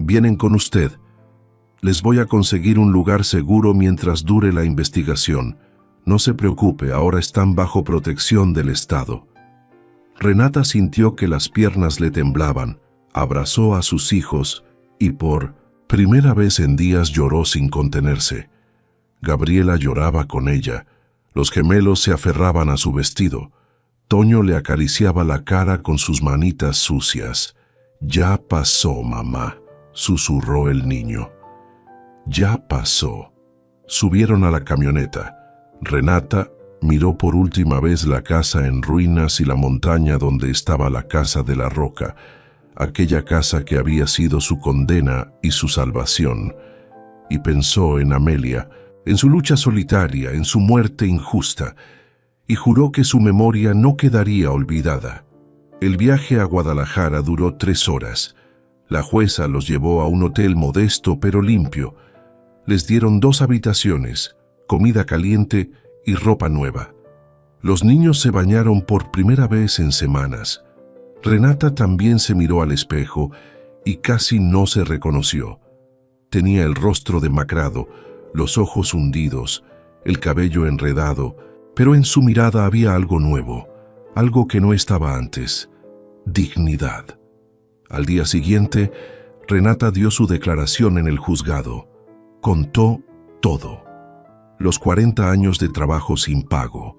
«Vienen con usted. Les voy a conseguir un lugar seguro mientras dure la investigación. No se preocupe, ahora están bajo protección del Estado». Renata sintió que las piernas le temblaban, abrazó a sus hijos y por primera vez en días lloró sin contenerse. Gabriela lloraba con ella. Los gemelos se aferraban a su vestido. Toño le acariciaba la cara con sus manitas sucias. «Ya pasó, mamá», susurró el niño. «Ya pasó». Subieron a la camioneta. Renata miró por última vez la casa en ruinas y la montaña donde estaba la casa de la Roca, aquella casa que había sido su condena y su salvación, y pensó en Amelia, en su lucha solitaria, en su muerte injusta, y juró que su memoria no quedaría olvidada. El viaje a Guadalajara duró 3 horas. La jueza los llevó a un hotel modesto pero limpio. Les dieron 2 habitaciones, comida caliente y ropa nueva. Los niños se bañaron por primera vez en semanas. Renata también se miró al espejo y casi no se reconoció. Tenía el rostro demacrado, los ojos hundidos, el cabello enredado, pero en su mirada había algo nuevo, algo que no estaba antes: dignidad. Al día siguiente, Renata dio su declaración en el juzgado. Contó todo: los 40 años de trabajo sin pago,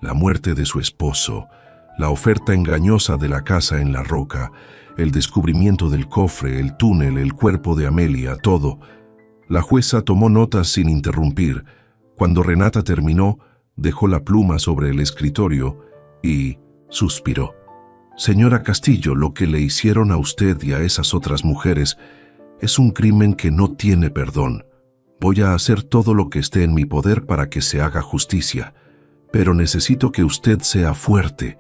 la muerte de su esposo, la oferta engañosa de la casa en la Roca, el descubrimiento del cofre, el túnel, el cuerpo de Amelia, todo. La jueza tomó notas sin interrumpir. Cuando Renata terminó, dejó la pluma sobre el escritorio y suspiró. «Señora Castillo, lo que le hicieron a usted y a esas otras mujeres es un crimen que no tiene perdón. Voy a hacer todo lo que esté en mi poder para que se haga justicia, pero necesito que usted sea fuerte,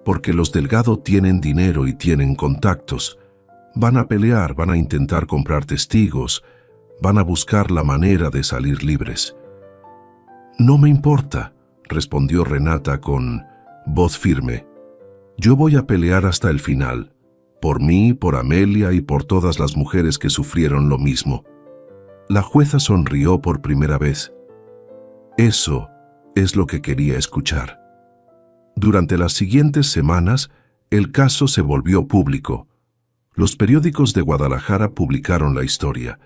porque los Delgado tienen dinero y tienen contactos. Van a pelear, van a intentar comprar testigos, van a buscar la manera de salir libres». «No me importa», respondió Renata con voz firme. «Yo voy a pelear hasta el final. por mí, por Amelia y por todas las mujeres que sufrieron lo mismo. La jueza sonrió por primera vez. Eso es lo que quería escuchar. Durante las siguientes semanas, el caso se volvió público. Los periódicos de Guadalajara publicaron la historia.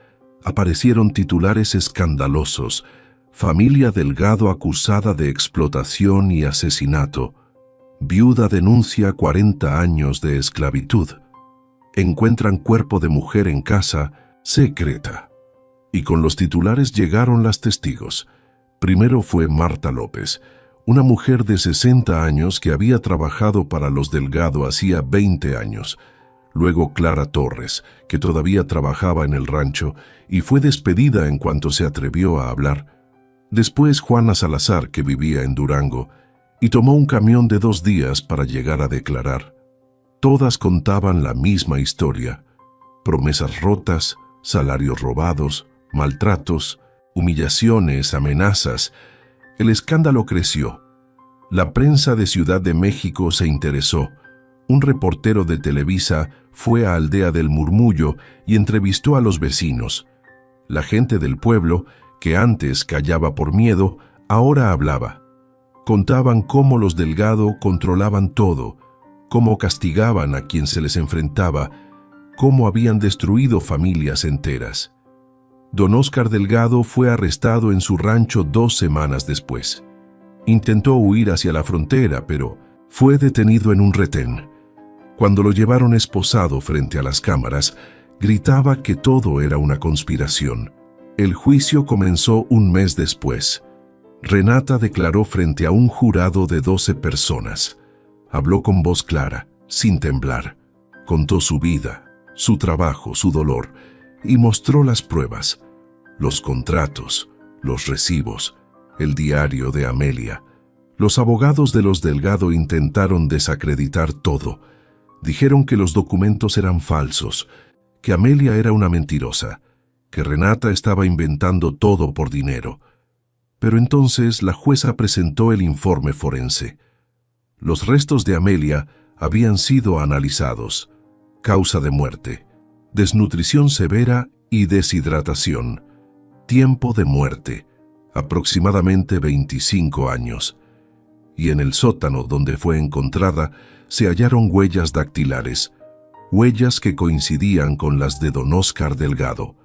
Aparecieron titulares escandalosos: familia Delgado acusada de explotación y asesinato. Viuda denuncia 40 años de esclavitud. Encuentran cuerpo de mujer en casa, secreta. Y con los titulares llegaron las testigos. Primero fue Marta López, una mujer de 60 años que había trabajado para los Delgado hacía 20 años. Luego Clara Torres, que todavía trabajaba en el rancho y fue despedida en cuanto se atrevió a hablar. Después Juana Salazar, que vivía en Durango, y tomó un camión de 2 días para llegar a declarar. Todas contaban la misma historia: promesas rotas, salarios robados, maltratos, humillaciones, amenazas. El escándalo creció. La prensa de Ciudad de México se interesó. Un reportero de Televisa fue a Aldea del Murmullo y entrevistó a los vecinos. La gente del pueblo, que antes callaba por miedo, ahora hablaba. Contaban cómo los Delgado controlaban todo, cómo castigaban a quien se les enfrentaba, cómo habían destruido familias enteras. Don Óscar Delgado fue arrestado en su rancho 2 semanas después. Intentó huir hacia la frontera, pero fue detenido en un retén. Cuando lo llevaron esposado frente a las cámaras, gritaba que todo era una conspiración. El juicio comenzó un mes después. Renata declaró frente a un jurado de 12 personas. Habló con voz clara, sin temblar. Contó su vida, su trabajo, su dolor, y mostró las pruebas: los contratos, los recibos, el diario de Amelia. Los abogados de los Delgado intentaron desacreditar todo. Dijeron que los documentos eran falsos, que Amelia era una mentirosa, que Renata estaba inventando todo por dinero. Pero entonces la jueza presentó el informe forense. Los restos de Amelia habían sido analizados. Causa de muerte: desnutrición severa y deshidratación. Tiempo de muerte: aproximadamente 25 años. Y en el sótano donde fue encontrada se hallaron huellas dactilares, huellas que coincidían con las de don Óscar Delgado.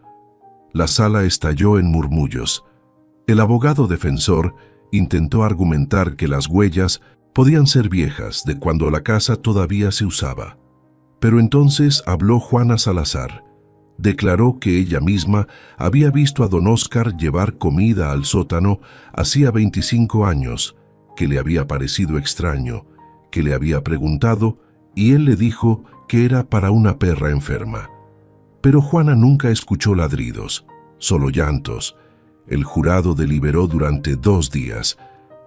La sala estalló en murmullos. El abogado defensor intentó argumentar que las huellas podían ser viejas, de cuando la casa todavía se usaba. Pero entonces habló Juana Salazar. Declaró que ella misma había visto a don Óscar llevar comida al sótano hacía 25 años, que le había parecido extraño, que le había preguntado y él le dijo que era para una perra enferma. Pero Juana nunca escuchó ladridos, solo llantos. El jurado deliberó durante 2 días.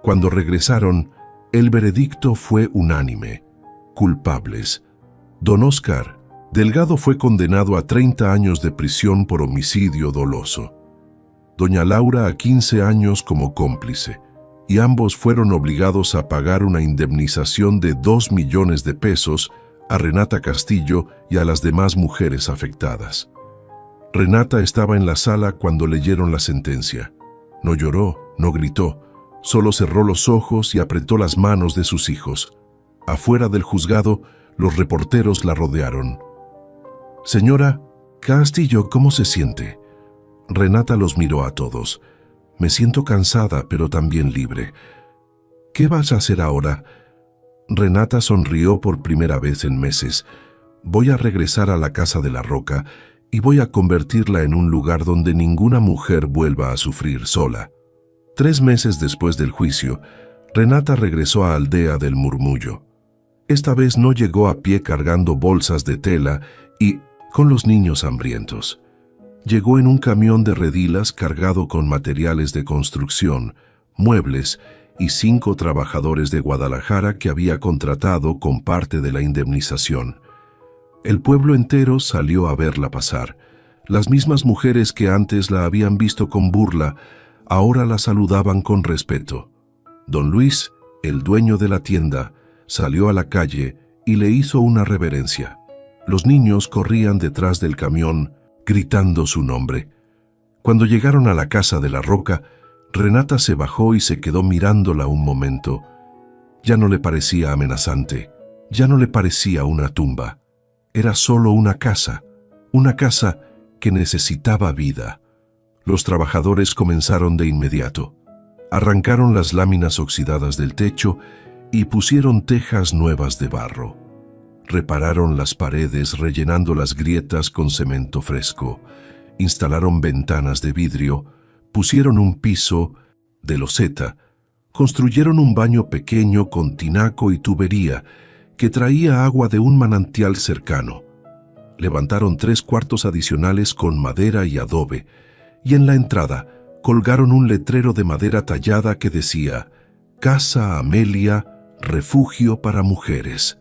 Cuando regresaron, el veredicto fue unánime: culpables. Don Óscar Delgado fue condenado a 30 años de prisión por homicidio doloso. Doña Laura a 15 años como cómplice, y ambos fueron obligados a pagar una indemnización de 2 millones de pesos a Renata Castillo y a las demás mujeres afectadas. Renata estaba en la sala cuando leyeron la sentencia. No lloró, no gritó, solo cerró los ojos y apretó las manos de sus hijos. Afuera del juzgado, los reporteros la rodearon. «Señora Castillo, ¿cómo se siente?» Renata los miró a todos. «Me siento cansada, pero también libre». «¿Qué vas a hacer ahora?» Renata sonrió por primera vez en meses. «Voy a regresar a la casa de la Roca y voy a convertirla en un lugar donde ninguna mujer vuelva a sufrir sola». 3 meses después del juicio, Renata regresó a Aldea del Murmullo. Esta vez no llegó a pie cargando bolsas de tela y con los niños hambrientos. Llegó en un camión de redilas cargado con materiales de construcción, muebles y 5 trabajadores de Guadalajara que había contratado con parte de la indemnización. El pueblo entero salió a verla pasar. Las mismas mujeres que antes la habían visto con burla, ahora la saludaban con respeto. Don Luis, el dueño de la tienda, salió a la calle y le hizo una reverencia. Los niños corrían detrás del camión, gritando su nombre. Cuando llegaron a la casa de la Roca, Renata se bajó y se quedó mirándola un momento. Ya no le parecía amenazante, ya no le parecía una tumba. Era solo una casa que necesitaba vida. Los trabajadores comenzaron de inmediato. Arrancaron las láminas oxidadas del techo y pusieron tejas nuevas de barro. Repararon las paredes rellenando las grietas con cemento fresco. Instalaron ventanas de vidrio, pusieron un piso de loseta, construyeron un baño pequeño con tinaco y tubería que traía agua de un manantial cercano. Levantaron 3 cuartos adicionales con madera y adobe, y en la entrada colgaron un letrero de madera tallada que decía «Casa Amelia, refugio para mujeres».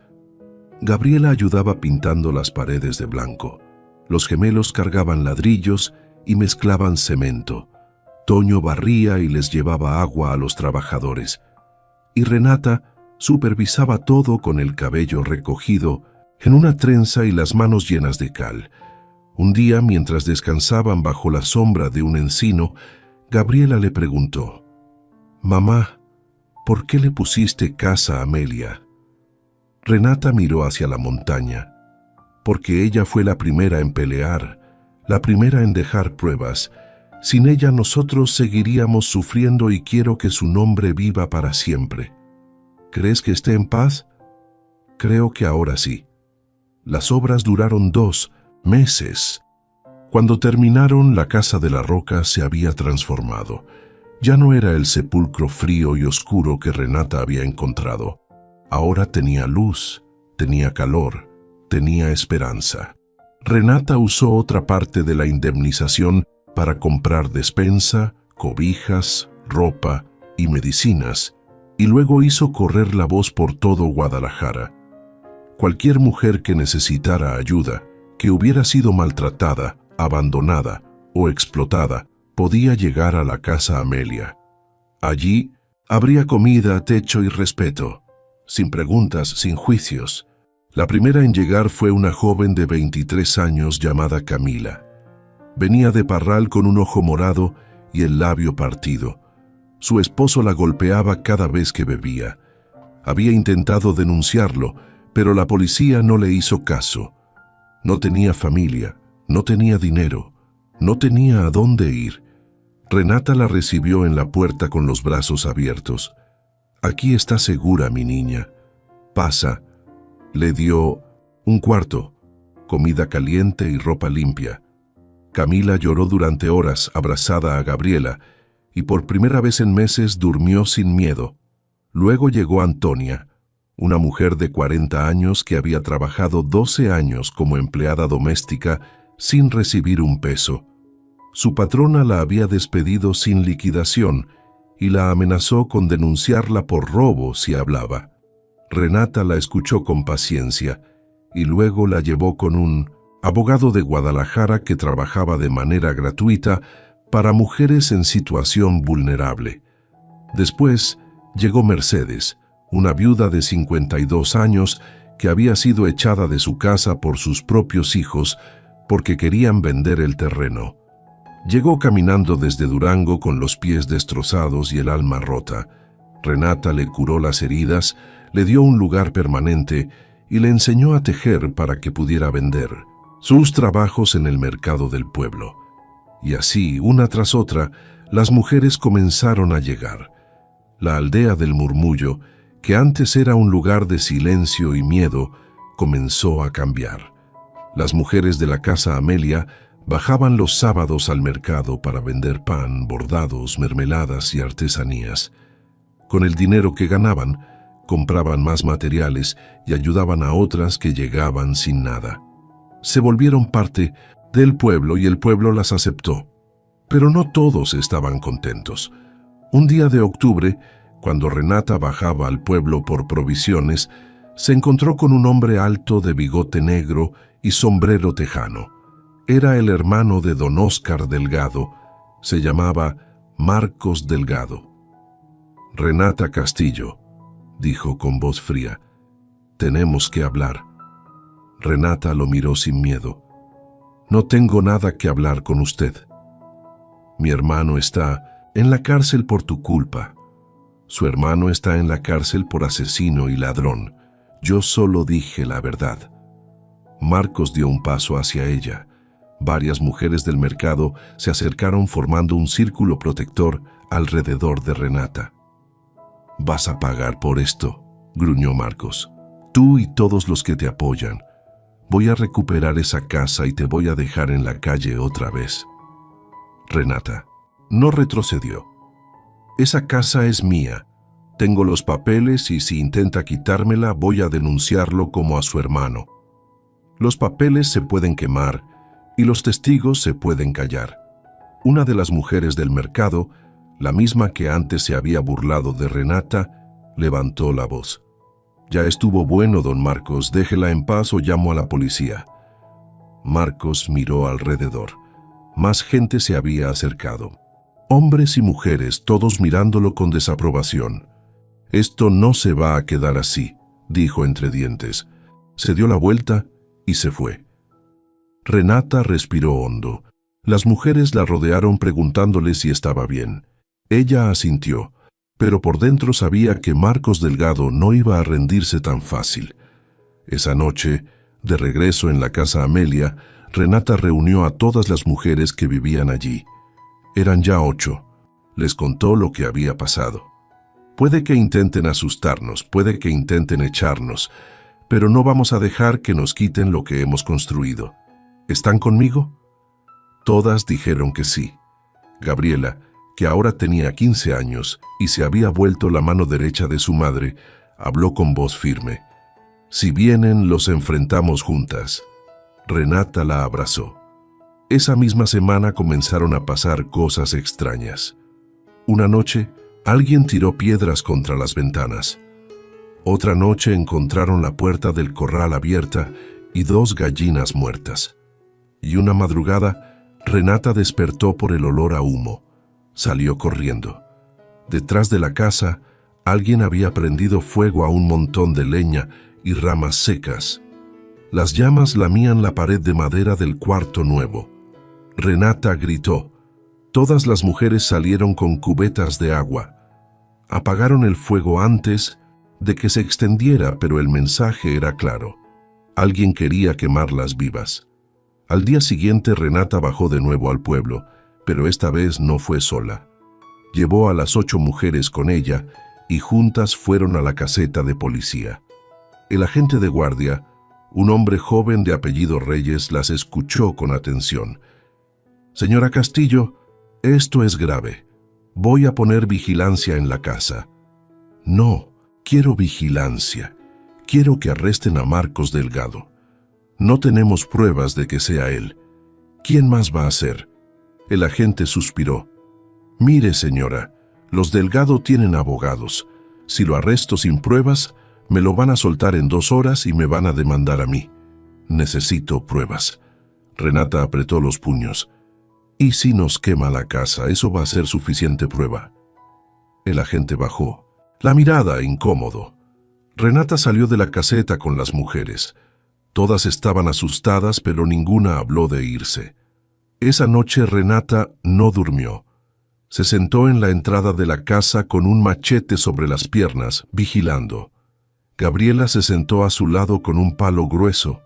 Gabriela ayudaba pintando las paredes de blanco. Los gemelos cargaban ladrillos y mezclaban cemento. Toño barría y les llevaba agua a los trabajadores. Y Renata supervisaba todo con el cabello recogido en una trenza y las manos llenas de cal. Un día, mientras descansaban bajo la sombra de un encino, Gabriela le preguntó: «Mamá, ¿por qué le pusiste Casa Amelia?». Renata miró hacia la montaña. «Porque ella fue la primera en pelear, la primera en dejar pruebas. Sin ella nosotros seguiríamos sufriendo y quiero que su nombre viva para siempre». «¿Crees que esté en paz?». «Creo que ahora sí». Las obras duraron 2 meses. Cuando terminaron, la casa de la Roca se había transformado. Ya no era el sepulcro frío y oscuro que Renata había encontrado. Ahora tenía luz, tenía calor, tenía esperanza. Renata usó otra parte de la indemnización para comprar despensa, cobijas, ropa y medicinas, y luego hizo correr la voz por todo Guadalajara. Cualquier mujer que necesitara ayuda, que hubiera sido maltratada, abandonada o explotada, podía llegar a la Casa Amelia. Allí habría comida, techo y respeto, sin preguntas, sin juicios. La primera en llegar fue una joven de 23 años llamada Camila. Venía de Parral con un ojo morado y el labio partido. Su esposo la golpeaba cada vez que bebía. Había intentado denunciarlo, pero la policía no le hizo caso. No tenía familia, no tenía dinero, no tenía a dónde ir. Renata la recibió en la puerta con los brazos abiertos. «Aquí está segura, mi niña. Pasa». Le dio un cuarto, comida caliente y ropa limpia. Camila lloró durante horas abrazada a Gabriela y por primera vez en meses durmió sin miedo. Luego llegó Antonia, una mujer de 40 años que había trabajado 12 años como empleada doméstica sin recibir un peso. Su patrona la había despedido sin liquidación y la amenazó con denunciarla por robo si hablaba. Renata la escuchó con paciencia y luego la llevó con un abogado de Guadalajara que trabajaba de manera gratuita para mujeres en situación vulnerable. Después llegó Mercedes, una viuda de 52 años que había sido echada de su casa por sus propios hijos porque querían vender el terreno. Llegó caminando desde Durango con los pies destrozados y el alma rota. Renata le curó las heridas, le dio un lugar permanente y le enseñó a tejer para que pudiera vender sus trabajos en el mercado del pueblo. Y así, una tras otra, las mujeres comenzaron a llegar. La aldea del Murmullo, que antes era un lugar de silencio y miedo, comenzó a cambiar. Las mujeres de la Casa Amelia bajaban los sábados al mercado para vender pan, bordados, mermeladas y artesanías. Con el dinero que ganaban, compraban más materiales y ayudaban a otras que llegaban sin nada. Se volvieron parte del pueblo y el pueblo las aceptó. Pero no todos estaban contentos. Un día de octubre, cuando Renata bajaba al pueblo por provisiones, se encontró con un hombre alto de bigote negro y sombrero tejano. Era el hermano de don Óscar Delgado. Se llamaba Marcos Delgado. «Renata Castillo», dijo con voz fría, «tenemos que hablar». Renata lo miró sin miedo. No tengo nada que hablar con usted. Mi hermano está en la cárcel por tu culpa. Su hermano está en la cárcel por asesino y ladrón. Yo solo dije la verdad. Marcos dio un paso hacia ella. Varias mujeres del mercado se acercaron formando un círculo protector alrededor de Renata. «Vas a pagar por esto», gruñó Marcos. «Tú y todos los que te apoyan. Voy a recuperar esa casa y te voy a dejar en la calle otra vez». Renata no retrocedió. «Esa casa es mía. Tengo los papeles y si intenta quitármela voy a denunciarlo como a su hermano. Los papeles se pueden quemar y los testigos se pueden callar». Una de las mujeres del mercado, la misma que antes se había burlado de Renata, levantó la voz. «Ya estuvo bueno, don Marcos, déjela en paz o llamo a la policía». Marcos miró alrededor. Más gente se había acercado. Hombres y mujeres, todos mirándolo con desaprobación. «Esto no se va a quedar así», dijo entre dientes. Se dio la vuelta y se fue. Renata respiró hondo. Las mujeres la rodearon preguntándole si estaba bien. Ella asintió, pero por dentro sabía que Marcos Delgado no iba a rendirse tan fácil. Esa noche, de regreso en la casa Amelia, Renata reunió a todas las mujeres que vivían allí. Eran ya 8. Les contó lo que había pasado. «Puede que intenten asustarnos, puede que intenten echarnos, pero no vamos a dejar que nos quiten lo que hemos construido. ¿Están conmigo?». Todas dijeron que sí. Gabriela, que ahora tenía 15 años y se había vuelto la mano derecha de su madre, habló con voz firme. «Si vienen, los enfrentamos juntas». Renata la abrazó. Esa misma semana comenzaron a pasar cosas extrañas. Una noche, alguien tiró piedras contra las ventanas. Otra noche encontraron la puerta del corral abierta y 2 gallinas muertas. Y una madrugada, Renata despertó por el olor a humo. Salió corriendo. Detrás de la casa, alguien había prendido fuego a un montón de leña y ramas secas. Las llamas lamían la pared de madera del cuarto nuevo. Renata gritó. Todas las mujeres salieron con cubetas de agua. Apagaron el fuego antes de que se extendiera, pero el mensaje era claro. Alguien quería quemarlas vivas. Al día siguiente Renata bajó de nuevo al pueblo, pero esta vez no fue sola. Llevó a las 8 mujeres con ella y juntas fueron a la caseta de policía. El agente de guardia, un hombre joven de apellido Reyes, las escuchó con atención. «Señora Castillo, esto es grave. Voy a poner vigilancia en la casa». «No, quiero vigilancia. Quiero que arresten a Marcos Delgado. No tenemos pruebas de que sea él. ¿Quién más va a ser?». El agente suspiró. «Mire, señora, los Delgado tienen abogados. Si lo arresto sin pruebas, me lo van a soltar en 2 horas y me van a demandar a mí. Necesito pruebas». Renata apretó los puños. «¿Y si nos quema la casa? Eso va a ser suficiente prueba». El agente bajó, la mirada incómodo. Renata salió de la caseta con las mujeres. Todas estaban asustadas, pero ninguna habló de irse. Esa noche Renata no durmió. Se sentó en la entrada de la casa con un machete sobre las piernas, vigilando. Gabriela se sentó a su lado con un palo grueso,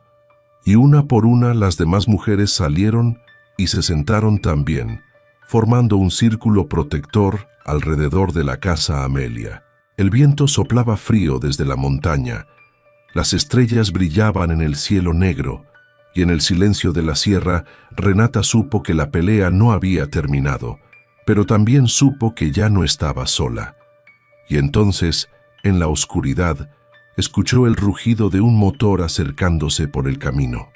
y una por una las demás mujeres salieron y se sentaron también, formando un círculo protector alrededor de la casa Amelia. El viento soplaba frío desde la montaña. Las estrellas brillaban en el cielo negro, y en el silencio de la sierra, Renata supo que la pelea no había terminado, pero también supo que ya no estaba sola. Y entonces, en la oscuridad, escuchó el rugido de un motor acercándose por el camino.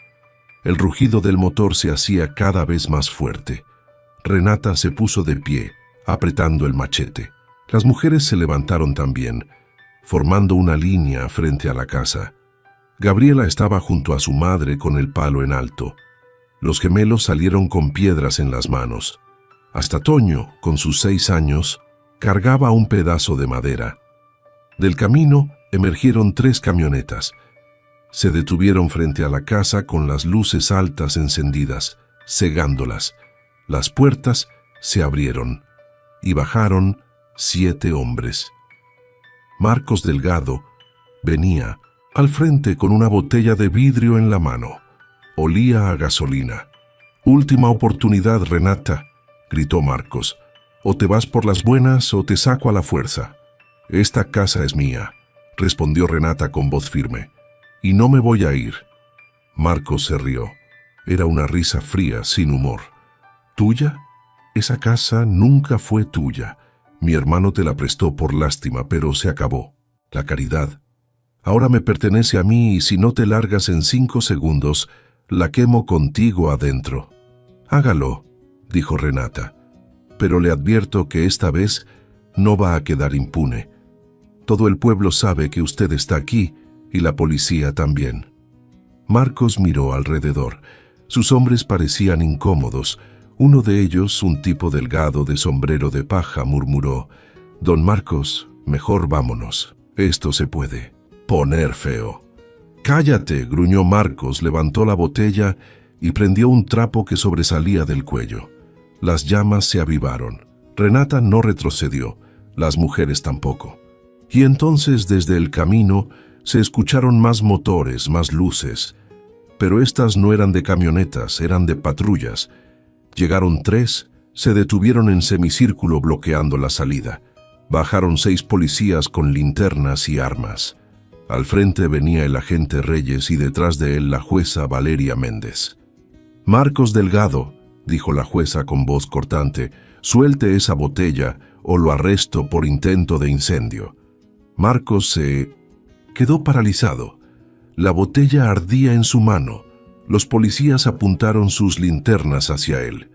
El rugido del motor se hacía cada vez más fuerte. Renata se puso de pie, apretando el machete. Las mujeres se levantaron también, formando una línea frente a la casa. Gabriela estaba junto a su madre con el palo en alto. Los gemelos salieron con piedras en las manos. Hasta Toño, con sus 6 años, cargaba un pedazo de madera. Del camino emergieron 3 camionetas. Se detuvieron frente a la casa con las luces altas encendidas, cegándolas. Las puertas se abrieron y bajaron 7 hombres. Marcos Delgado venía al frente con una botella de vidrio en la mano. Olía a gasolina. «Última oportunidad, Renata», gritó Marcos. «O te vas por las buenas o te saco a la fuerza». «Esta casa es mía», respondió Renata con voz firme. «Y no me voy a ir». Marcos se rió. Era una risa fría, sin humor. «¿Tuya? Esa casa nunca fue tuya. Mi hermano te la prestó por lástima, pero se acabó. La caridad. Ahora me pertenece a mí y si no te largas en 5 segundos, la quemo contigo adentro». «Hágalo», dijo Renata, «pero le advierto que esta vez no va a quedar impune. Todo el pueblo sabe que usted está aquí y la policía también». Marcos miró alrededor. Sus hombres parecían incómodos. Uno de ellos, un tipo delgado de sombrero de paja, murmuró: «Don Marcos, mejor vámonos. Esto se puede poner feo». «Cállate», gruñó Marcos, levantó la botella y prendió un trapo que sobresalía del cuello. Las llamas se avivaron. Renata no retrocedió, las mujeres tampoco. Y entonces desde el camino se escucharon más motores, más luces. Pero estas no eran de camionetas, eran de patrullas. Llegaron 3, se detuvieron en semicírculo bloqueando la salida. Bajaron 6 policías con linternas y armas. Al frente venía el agente Reyes y detrás de él la jueza Valeria Méndez. «Marcos Delgado», dijo la jueza con voz cortante, «suelte esa botella o lo arresto por intento de incendio». Marcos se quedó paralizado. La botella ardía en su mano. Los policías apuntaron sus linternas hacia él.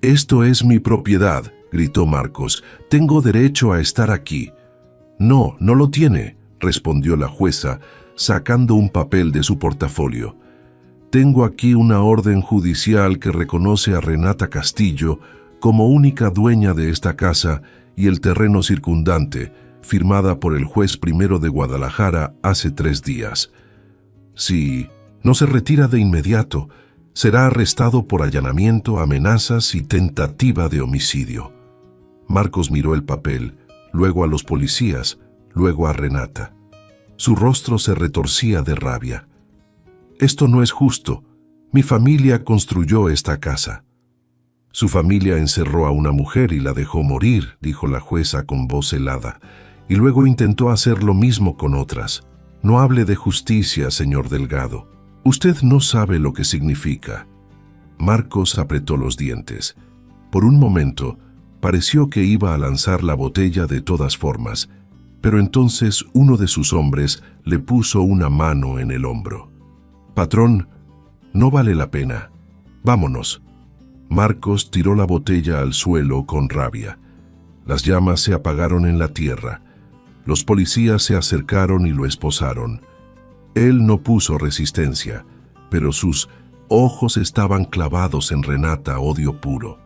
«Esto es mi propiedad», gritó Marcos. «Tengo derecho a estar aquí». «No, no lo tiene», respondió la jueza, sacando un papel de su portafolio. «Tengo aquí una orden judicial que reconoce a Renata Castillo como única dueña de esta casa y el terreno circundante, firmada por el juez primero de Guadalajara hace 3 días. Si no se retira de inmediato, será arrestado por allanamiento, amenazas y tentativa de homicidio». Marcos miró el papel, luego a los policías, luego a Renata. Su rostro se retorcía de rabia. «Esto no es justo. Mi familia construyó esta casa». «Su familia encerró a una mujer y la dejó morir», dijo la jueza con voz helada, «y luego intentó hacer lo mismo con otras. No hable de justicia, señor Delgado. Usted no sabe lo que significa». Marcos apretó los dientes. Por un momento, pareció que iba a lanzar la botella de todas formas, pero entonces uno de sus hombres le puso una mano en el hombro. «Patrón, no vale la pena. Vámonos». Marcos tiró la botella al suelo con rabia. Las llamas se apagaron en la tierra. Los policías se acercaron y lo esposaron. Él no puso resistencia, pero sus ojos estaban clavados en Renata, odio puro.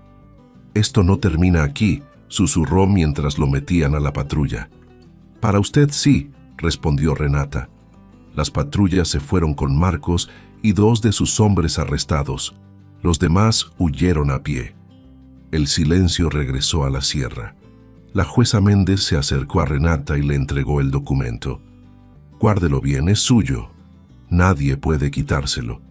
«Esto no termina aquí», susurró mientras lo metían a la patrulla. «Para usted sí», respondió Renata. Las patrullas se fueron con Marcos y 2 de sus hombres arrestados. Los demás huyeron a pie. El silencio regresó a la sierra. La jueza Méndez se acercó a Renata y le entregó el documento. «Guárdelo bien, es suyo. Nadie puede quitárselo».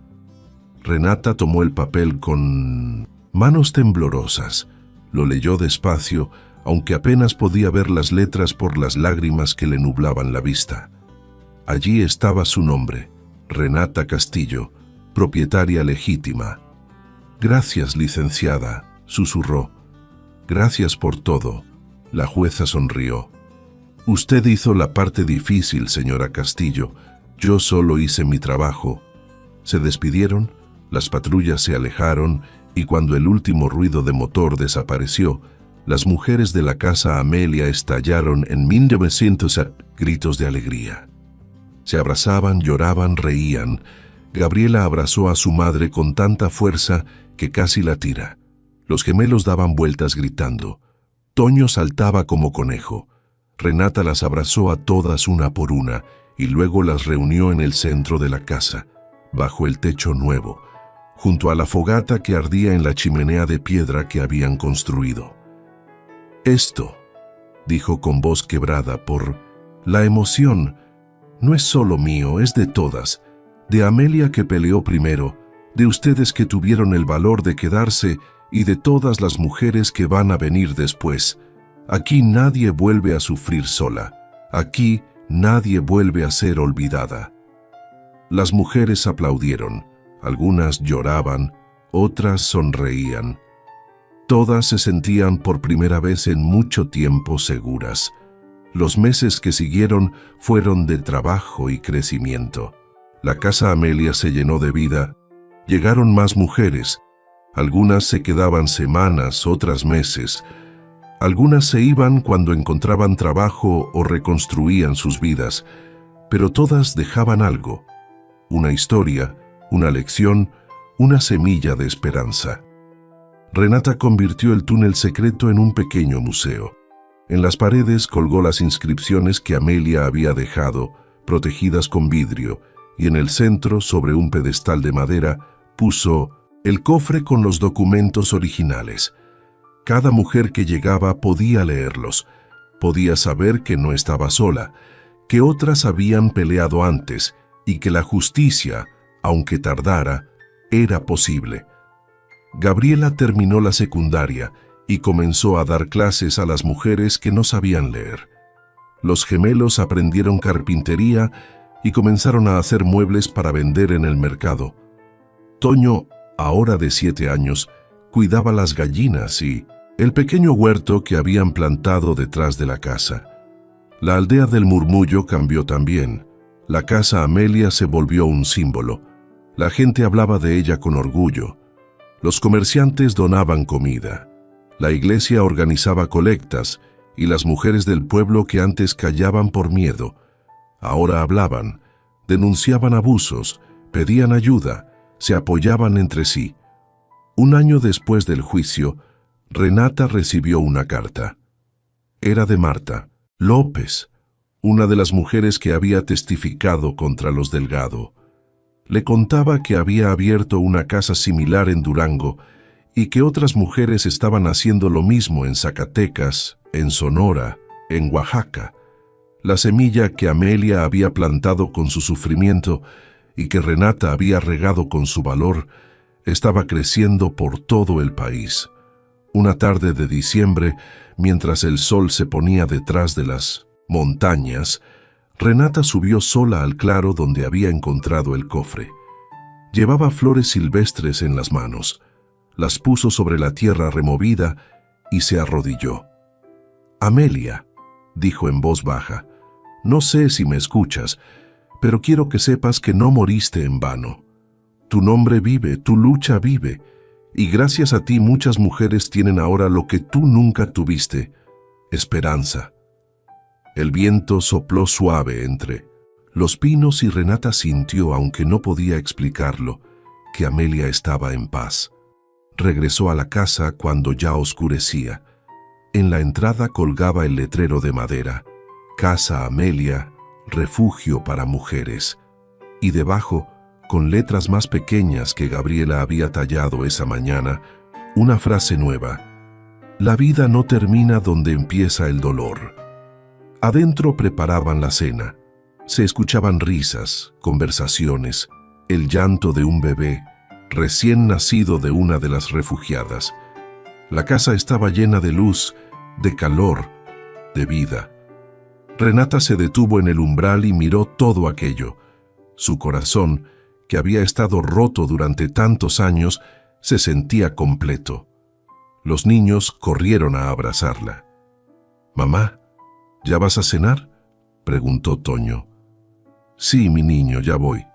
Renata tomó el papel con manos temblorosas. Lo leyó despacio, aunque apenas podía ver las letras por las lágrimas que le nublaban la vista. Allí estaba su nombre, Renata Castillo, propietaria legítima. «Gracias, licenciada», susurró. «Gracias por todo». La jueza sonrió. «Usted hizo la parte difícil, señora Castillo. Yo solo hice mi trabajo». Se despidieron, las patrullas se alejaron y cuando el último ruido de motor desapareció, las mujeres de la casa Amelia estallaron en 1900 gritos de alegría. Se abrazaban, lloraban, reían. Gabriela abrazó a su madre con tanta fuerza que casi la tira. Los gemelos daban vueltas gritando. Toño saltaba como conejo. Renata las abrazó a todas una por una y luego las reunió en el centro de la casa, bajo el techo nuevo, junto a la fogata que ardía en la chimenea de piedra que habían construido. Esto, dijo con voz quebrada por la emoción, no es solo mío, es de todas, de Amelia que peleó primero, de ustedes que tuvieron el valor de quedarse y de todas las mujeres que van a venir después. Aquí nadie vuelve a sufrir sola, aquí nadie vuelve a ser olvidada. Las mujeres aplaudieron, algunas lloraban, otras sonreían. Todas se sentían por primera vez en mucho tiempo seguras. Los meses que siguieron fueron de trabajo y crecimiento. La casa Amelia se llenó de vida. Llegaron más mujeres. Algunas se quedaban semanas, otras meses. Algunas se iban cuando encontraban trabajo o reconstruían sus vidas, pero todas dejaban algo. Una historia, una lección, una semilla de esperanza. Renata convirtió el túnel secreto en un pequeño museo. En las paredes colgó las inscripciones que Amelia había dejado, protegidas con vidrio, y en el centro, sobre un pedestal de madera, puso el cofre con los documentos originales. Cada mujer que llegaba podía leerlos, podía saber que no estaba sola, que otras habían peleado antes y que la justicia, aunque tardara, era posible. Gabriela terminó la secundaria y comenzó a dar clases a las mujeres que no sabían leer. Los gemelos aprendieron carpintería y comenzaron a hacer muebles para vender en el mercado. Toño, ahora de 7 años, cuidaba las gallinas y el pequeño huerto que habían plantado detrás de la casa. La aldea del Murmullo cambió también. La casa Amelia se volvió un símbolo. La gente hablaba de ella con orgullo. Los comerciantes donaban comida. La iglesia organizaba colectas y las mujeres del pueblo que antes callaban por miedo, ahora hablaban, denunciaban abusos, pedían ayuda, se apoyaban entre sí. Un año después del juicio, Renata recibió una carta. Era de Marta López, una de las mujeres que había testificado contra los Delgado. Le contaba que había abierto una casa similar en Durango y que otras mujeres estaban haciendo lo mismo en Zacatecas, en Sonora, en Oaxaca. La semilla que Amelia había plantado con su sufrimiento y que Renata había regado con su valor, estaba creciendo por todo el país. Una tarde de diciembre, mientras el sol se ponía detrás de las montañas, Renata subió sola al claro donde había encontrado el cofre. Llevaba flores silvestres en las manos. Las puso sobre la tierra removida y se arrodilló. «Amelia», dijo en voz baja, «no sé si me escuchas, pero quiero que sepas que no moriste en vano. Tu nombre vive, tu lucha vive, y gracias a ti muchas mujeres tienen ahora lo que tú nunca tuviste, esperanza». El viento sopló suave entre los pinos y Renata sintió, aunque no podía explicarlo, que Amelia estaba en paz. Regresó a la casa cuando ya oscurecía. En la entrada colgaba el letrero de madera, Casa Amelia, refugio para mujeres, y debajo, con letras más pequeñas que Gabriela había tallado esa mañana, una frase nueva: la vida no termina donde empieza el dolor. Adentro preparaban la cena. Se escuchaban risas, conversaciones, el llanto de un bebé recién nacido de una de las refugiadas. La casa estaba llena de luz, de calor, de vida. Renata se detuvo en el umbral y miró todo aquello. Su corazón, que había estado roto durante tantos años, se sentía completo. Los niños corrieron a abrazarla. «Mamá, ¿ya vas a cenar?», preguntó Toño. «Sí, mi niño, ya voy».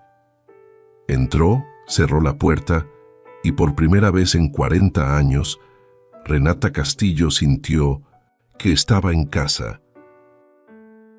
Entró, cerró la puerta y por primera vez en 40 años, Renata Castillo sintió que estaba en casa,